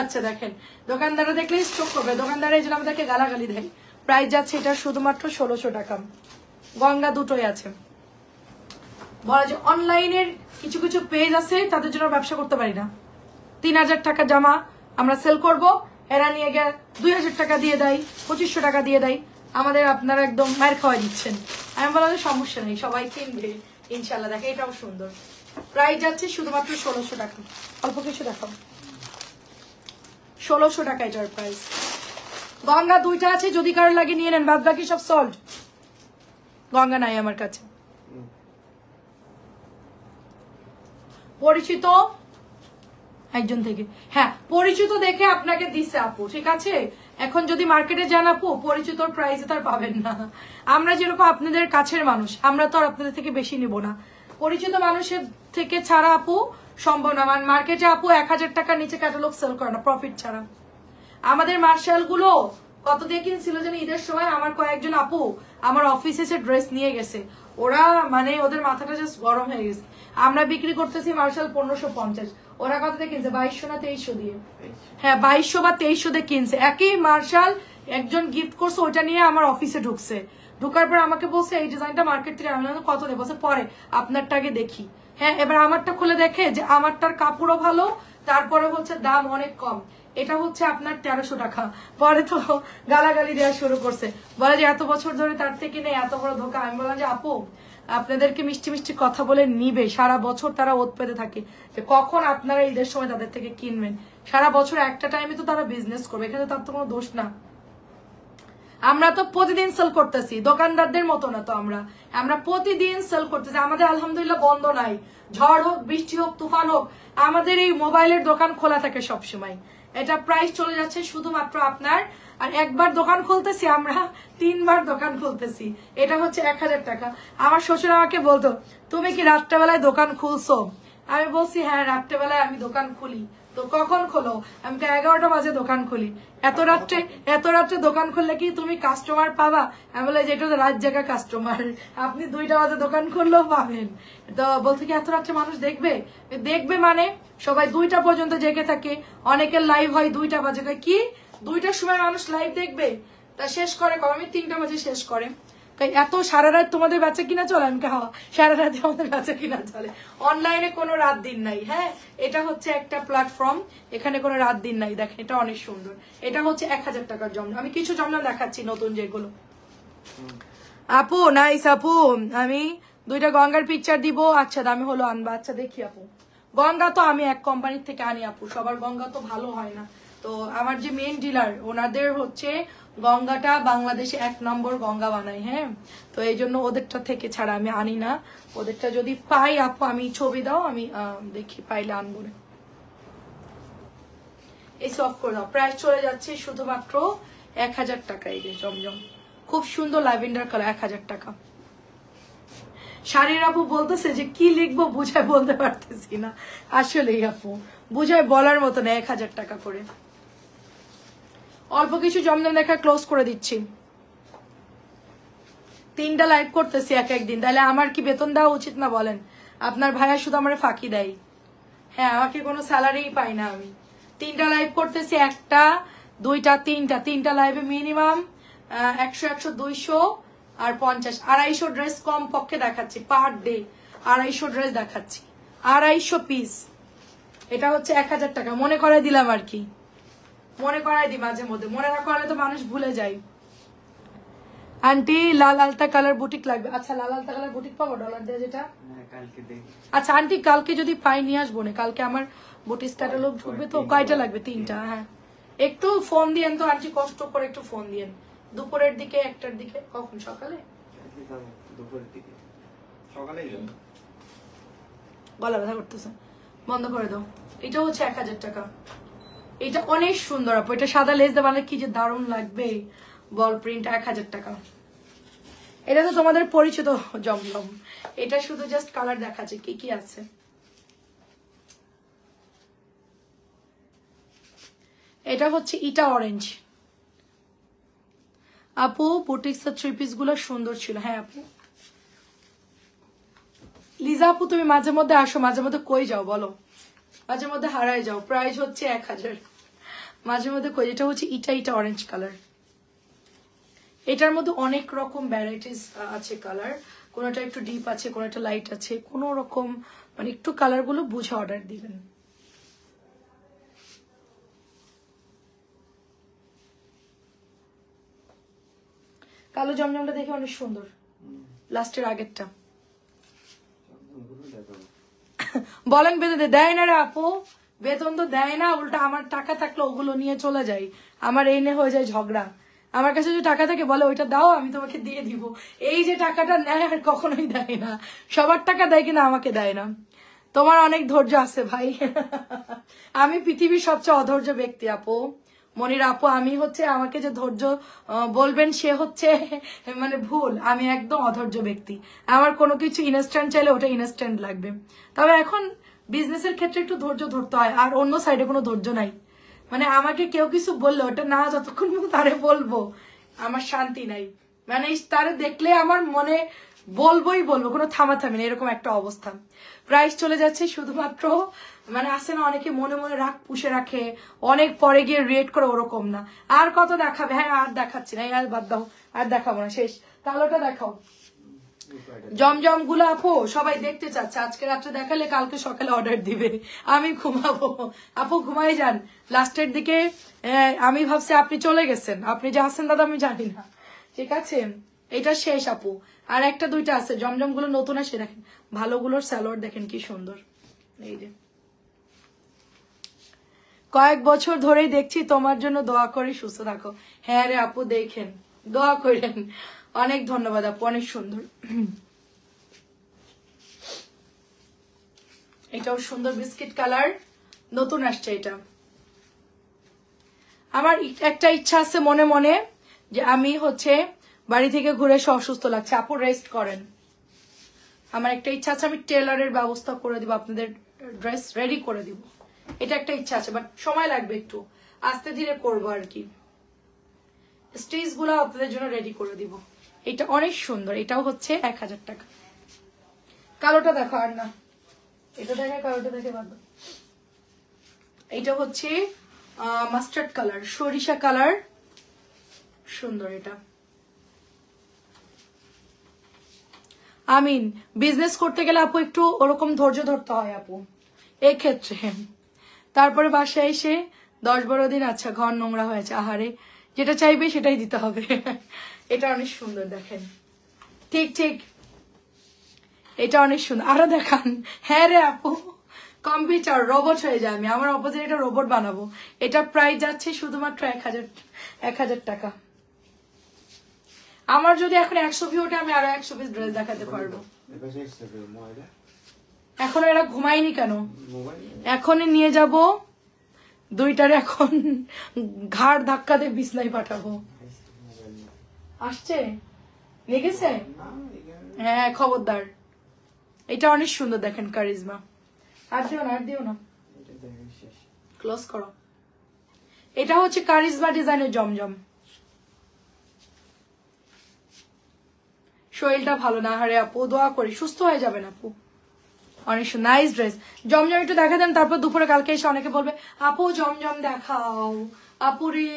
আচ্ছা দেখেন, দোকানদাররা দেখলেই স্ট্রোক করবে, দোকানদাররা এই জন্য আমাদেরকে গালাগালি দেয়। প্রাইস যাচ্ছে এটা শুধুমাত্র 1600 টাকা। গঙ্গা দুটোই আছে। বলা যে অনলাইনের কিছু কিছু পেজ আছে, তাদের জন্য ব্যবসা করতে পারি না। 3000 টাকা জামা আমরা সেল করব, এরা নিয়ে গিয়ে 2000 টাকা দিয়ে দেয়, 2500 টাকা দিয়ে দেয়, আমাদের আপনারা একদম মায়ের খাওয়াই দিচ্ছেন। আমি বললাম সমস্যা নেই, সবাই কিনবে ইনশাল্লাহ। দেখে এটাও সুন্দর। প্রাইস যাচ্ছে শুধুমাত্র 1600 টাকা। অল্প কিছু দেখাও, 1600 টাকা এটার প্রাইস। গঙ্গা দুইটা আছে, যদি কারো লাগে নিয়ে নেন, বাদ বাকি সব সল্ট। গঙ্গা নাই আমার কাছে। পরিচিত একজন থেকে, হ্যাঁ পরিচিত দেখে আপনাকে দিছে আপু, ঠিক আছে। এখন যদি মার্কেটে যান আপু, পরিচিত প্রাইসে তার পাবেন না। আমরা যেরকম আপনাদের কাছের মানুষ, আমরা তো আর আপনাদের থেকে বেশি নিব না। পরিচিত মানুষের থেকে ছাড়া আপু সম্ভব না। মার্কেটে আপু 1000 টাকার নিচে ক্যাটালগ সেল করে না প্রফিট ছাড়া। আমাদের মার্শাল গুলো কত দিয়ে কিনছিল যেন ঈদের সময়, আমার কয়েকজন আপু আমার অফিসে এসে ড্রেস নিয়ে গেছে, ওরা মানে ওদের মাথাটা জাস্ট গরম হয়ে গেছে। আমরা বিক্রি করতেছি মার্শাল 1550, ওরা কত দিয়ে কিনছে? 2200 না 2300 দিয়ে। হ্যাঁ 2200 বা 2300 দিয়ে কিনছে। একই মার্শাল একজন গিফট করছে, ওটা নিয়ে আমার অফিসে ঢুকছে। ঢুকার পর আমাকে বলছে এই ডিজাইনটা মার্কেট থেকে আমি কত দেবো? পরে আপনারটা আগে দেখি। হ্যাঁ, এবার আমারটা খুলে দেখে যে আমারটার কাপড়ও ভালো, তারপরে হচ্ছে দাম অনেক কম। এটা হচ্ছে আপনার 1300 টাকা। পরে তো গালাগালি দেওয়া শুরু করছে, বলে যে এত বছর ধরে তার থেকে নেই, এত বড় ধোকা। আমি বললাম যে আপু আপনাদেরকে মিষ্টি মিষ্টি কথা বলে নিবে, সারা বছর তারা ওত পেতে থাকে যে কখন আপনারা ঈদের সময় তাদের থেকে কিনবেন। সারা বছর একটা টাইমে তো তারা বিজনেস করবে, এখানে তার তো কোনো দোষ না। আমরা তো প্রতিদিন সেল করতেছি, দোকানদারদের মতো না তো। আমরা প্রতিদিন সেল করতেছি, আমাদের আলহামদুলিল্লাহ বন্ধ নাই। ঝড় হোক, বৃষ্টি হোক, তুফান হোক, আমাদের এই মোবাইলের দোকান খোলা থাকে সবসময়। এটা প্রাইস চলে যাচ্ছে শুধুমাত্র আপনার, আর একবার দোকান খুলতেছি আমরা, 3 বার দোকান খুলতেছি। এটা হচ্ছে 1000 টাকা। আমার শ্বশুর আমাকে বলতো তুমি কি রাত্রেবেলায় দোকান খুলছো? আমি বলছি হ্যাঁ রাত্রেবেলায় আমি দোকান খুলি। তো কখন খোলো? আমি 11টা বাজে দোকান খুলি। এত রাত্রে দোকান খুললে কি তুমি কাস্টমার পাবা? আমি বলে যেটা তো রাত জায়গা কাস্টমার, আপনি 2টা বাজে দোকান খুললেও পাবেন। তো বলতে কি এত রাত্রে মানুষ দেখবে মানে সবাই 2টা পর্যন্ত জেগে থাকে। অনেকের লাইভ হয় 2টা বাজে, কি 2টার সময় মানুষ লাইভ দেখবে? তা শেষ করে আমি 3টা বাজে শেষ করে। এত সারা রাত তোমাদের বেচা কিনা চলে? আমি খাওয়া সারা রাত আমাদের বেচা কিনা চলে। অনলাইনে কোনো রাত দিন নাই। হ্যাঁ, এটা হচ্ছে একটা প্ল্যাটফর্ম, এখানে কোনো রাত দিন নাই। দেখেন এটা অনেক সুন্দর। এটা হচ্ছে 1000 টাকার জমজম। আমি কিছু জমজম দেখাচ্ছি নতুন যেগুলো। আপু নাইস আপু, আমি 2টা গঙ্গার পিকচার দিব। আচ্ছা দামি হলো আনবা। আচ্ছা দেখি আপু, গঙ্গা তো আমি এক কোম্পানির থেকে আনি আপু, সবার গঙ্গা তো ভালো হয় না। তো আমার যে মেন ডিলার ওনাদের হচ্ছে গঙ্গাটা বাংলাদেশে 1 নম্বর গঙ্গা বানাই। হ্যাঁ, তো এই জন্য ওদেরটা থেকে ছাড়া আমি আনি না। ওদেরটা যদি পাই আপু আমি ছবি দাও, আমি দেখি পাইলে আনবো না। এই অফ করে দাও। প্রাইস চলে যাচ্ছে শুধুমাত্র 1000 টাকা। এই যে জমজম খুব সুন্দর ল্যাভেন্ডার কালার, 1000 টাকা। শাড়ির আপু বলতেছে যে কি লিখবো বুঝায় বলতে পারতেছি না, আসলেই আপু বুঝায় বলার মতো না। 1000 টাকা করে। অল্প কিছু জমজম দেখা ক্লোজ করে দিচ্ছি। 3টা লাইভ করতেছি একদিন, তাহলে আমার কি বেতন দেওয়া উচিত না বলেন? আপনার ভাইয়া শুধু আমার ফাঁকি দেয়। হ্যাঁ, আমাকে কোনো স্যালারি পাই না আমি। 3টা লাইভ করতেছি, 1টা 2টা 3টা লাইভে মিনিমাম 100 100 200 আর 50 250 ড্রেস কম পক্ষে দেখাচ্ছি পার ডে। 250 ড্রেস দেখাচ্ছি, 250 পিস। এটা হচ্ছে 1000 টাকা। মনে করাই দিলাম আর কি, মনে করাই দিই মাঝে মধ্যে, মনে না করলে তো মানুষ ভুলে যায়। আন্টি লাল আলতা কালার বুটিক লাগবে। আচ্ছা, লাল আলতা কালার বুটিক পাবো ডলার দিয়ে যেটা? আচ্ছা আন্টি, কালকে যদি পাই নিয়ে আসবো না। কালকে আমার বুটিক ক্যাটালগ ঢুকবে তো। কয়টা লাগবে? 3টা। হ্যাঁ, একটু ফোন দিয়েন তো আন্টি, কষ্ট করে একটু ফোন দিয়েন। দুপুরের দিকে, 1টার দিকে। কখন? সকালে? দুপুরের দিকে। সকালেই যাবো। গলা ব্যথা করতেছে, বন্ধ করে দাও। এটা হচ্ছে 1000 টাকা। এটা অনেক সুন্দর আপু, এটা সাদা লেস দিয়ে বানালে কি যে দারুণ লাগবে। বল প্রিন্ট, 1000 টাকা। এটা তো তোমাদের পরিচিত জমজম। এটা শুধু জাস্ট কালার দেখাচ্ছে কি কি আছে। এটা হচ্ছে ইটা অরেঞ্জ। আপু বুটিক্সের 3 পিস গুলো সুন্দর ছিল। হ্যাঁ আপু। লিজা আপু তুমি মাঝে মধ্যে আসো, মাঝে মধ্যে কই যাও বলো? মাঝে মধ্যে হারায় যাও। প্রাইস হচ্ছে 1000। মাঝে মধ্যে কই? এটা হচ্ছে ইটা অরেঞ্জ কালার। এটার মধ্যে অনেক রকম ভ্যারাইটিস আছে কালার। কোনোটা একটু ডিপ আছে, কোনোটা লাইট আছে। কোনো রকম মানে একটু কালার গুলো বুঝে অর্ডার দিবেন। কালো জমজমটা দেখে অনেক সুন্দর, লাস্টের আগেরটা। বলেন বেতন দেয় না রে আপু? বেতন তো দেয় না, উল্টা আমার টাকা থাকলে ওগুলো নিয়ে চলে যায়। আমার এই নিয়ে হয়ে যায় ঝগড়া। আমার কাছে যদি টাকা থাকে বলে ওইটা দাও, আমি তোমাকে দিয়ে দিব। এই যে টাকাটা নেয় আর কখনোই দেয় না। সবার টাকা দেয় কিনা আমাকে দেয় না। তোমার অনেক ধৈর্য আছে ভাই। আমি পৃথিবীর সবচেয়ে অধৈর্য ব্যক্তি আপু। মনির আপু, আমি হচ্ছে আমাকে যে ধৈর্য বলবেন সে হচ্ছে মানে ভুল। আমি একদম অধৈর্য ব্যক্তি। আমার কোনো কিছু ইনস্ট্যান্ট চাইলে ওটা ইনস্ট্যান্ট লাগবে। তবে এখন বিজনেসের ক্ষেত্রে একটু ধৈর্য ধরতে হয়, আর অন্য সাইডে কোনো ধৈর্য নাই। মানে আমাকে কেউ কিছু বললো ওটা না যতক্ষণ তারে বলবো আমার শান্তি নাই। মানে তারে দেখলে আমার মনে বলবোই বলবো, কোনো থামাথামি না, এরকম একটা অবস্থা। প্রাইস চলে যাচ্ছে শুধুমাত্র মানে আসে না অনেকে মনে মনে রাগ পুষে রাখে, অনেক পরে গিয়ে রেট করে, ওরকম না। আর কত দেখাবে? হ্যাঁ আর দেখাচ্ছি না, আর বাদ দাও, আর দেখাবো না, শেষ। কালোটা দেখাও। জমজম গুলো আপু সবাই দেখতে চাচ্ছে। আজকে রাত্রে দেখালে কালকে সকালে অর্ডার দিবে, আমি ঘুমাবো। আপু ঘুমাই যান। লাস্টের দিকে আমি ভাবছি আপনি চলে গেছেন, আপনি যে আছেন দাদা আমি জানি না। ঠিক আছে, এটা শেষ আপু। আর 1টা 2টা আছে। জমজম গুলো নতুন আসে, দেখেন ভালোগুলোর স্যালোয়ার দেখেন কি সুন্দর। এই যে কয়েক বছর ধরেই দেখছি, তোমার জন্য দোয়া করি, সুস্থ থাকো। হ্যাঁ রে আপু, দেখেন দোয়া করেন। অনেক ধন্যবাদ আপু, অনেক সুন্দর। এটাও সুন্দর বিস্কিট কালার, নতুন আসছে এটা। আমার একটা ইচ্ছা আছে মনে মনে যে আমি হচ্ছে বাড়ি থেকে ঘুরে এসে অসুস্থ লাগছে, আপু রেস্ট করেন। আমার একটা ইচ্ছা আছে, আমি টেলারের ব্যবস্থা করে দিব, আপনাদের ড্রেস রেডি করে দিব। এটা একটা ইচ্ছা আছে, বাট সময় লাগবে, একটু আস্তে ধীরে করবো আর কি। স্টেজ গুলো আপনাদের জন্য রেডি করে দিব। এটা অনেক সুন্দর, এটাও হচ্ছে 1000 টাকা। কালোটা দেখো, আর না এটা দেখে, কালোটা দেখে বাদ। এটা হচ্ছে মাস্টার্ড কালার, সরিষা কালার, সুন্দর এটা। আমিন। বিজনেস করতে গেলে আপু একটু ওরকম ধৈর্য ধরতে হয় আপু এই ক্ষেত্রে। তারপরে বাসায় এসে 10-12 দিন আচ্ছা ঘর নোংরা হয়েছে, আহারে যেটা চাইবে সেটাই দিতে হবে। এটা অনেক সুন্দর দেখেন। ঠিক ঠিক, এটা অনেক সুন্দর। আরো দেখান। হ্যাঁ রে আপু, কম্পিউটার রোবট হয়ে যায়। আমি আমার অপোজিট এটা রোবট বানাবো। এটা প্রাইস যাচ্ছে শুধুমাত্র 1000 টাকা। আমার যদি এখন 100 ভিউ ওঠে, আমি আরো 100 পিস ড্রেস দেখাতে পারবো। এখন এরা ঘুমায়নি কেন? এখনই নিয়ে যাব, দুইটার এখন ঘাড় ধাক্কা দিয়ে বিছনায় পাঠাবো। আসছে লেগেছে? হ্যাঁ খবরদার। এটা অনেক সুন্দর দেখেন কারিজমা। আর দিও না, আর দিও না, ক্লোজ করো। এটা হচ্ছে কারিজমা ডিজাইনের জমজম। শরীরটা ভালো না, হারে আপু দোয়া করি সুস্থ হয়ে যাবেন আপু। অনেক নাইস ড্রেস। জমজম একটু দেখা দেন, তারপর দুপুরে কালকে এসে অনেকে বলবে আপু জমজম দেখাও, আপুরে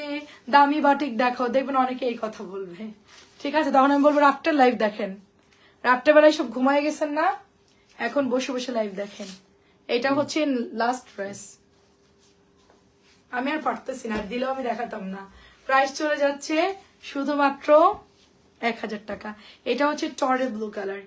দামি বাটিক দেখাও, দেখবেন অনেকে এই কথা বলবে। ঠিক আছে, তখন আমি বলবো রাত্রের লাইভ দেখেন। রাত্রেবেলায় সব ঘুমায় গেছেন না, এখন বসে বসে লাইভ দেখেন। এটা হচ্ছে লাস্ট ড্রেস। আমি আর পারতেছি না, দিলেও আমি দেখাতাম না। প্রাইস চলে যাচ্ছে শুধুমাত্র 1000 টাকা। এটা হচ্ছে টরে ব্লু কালার।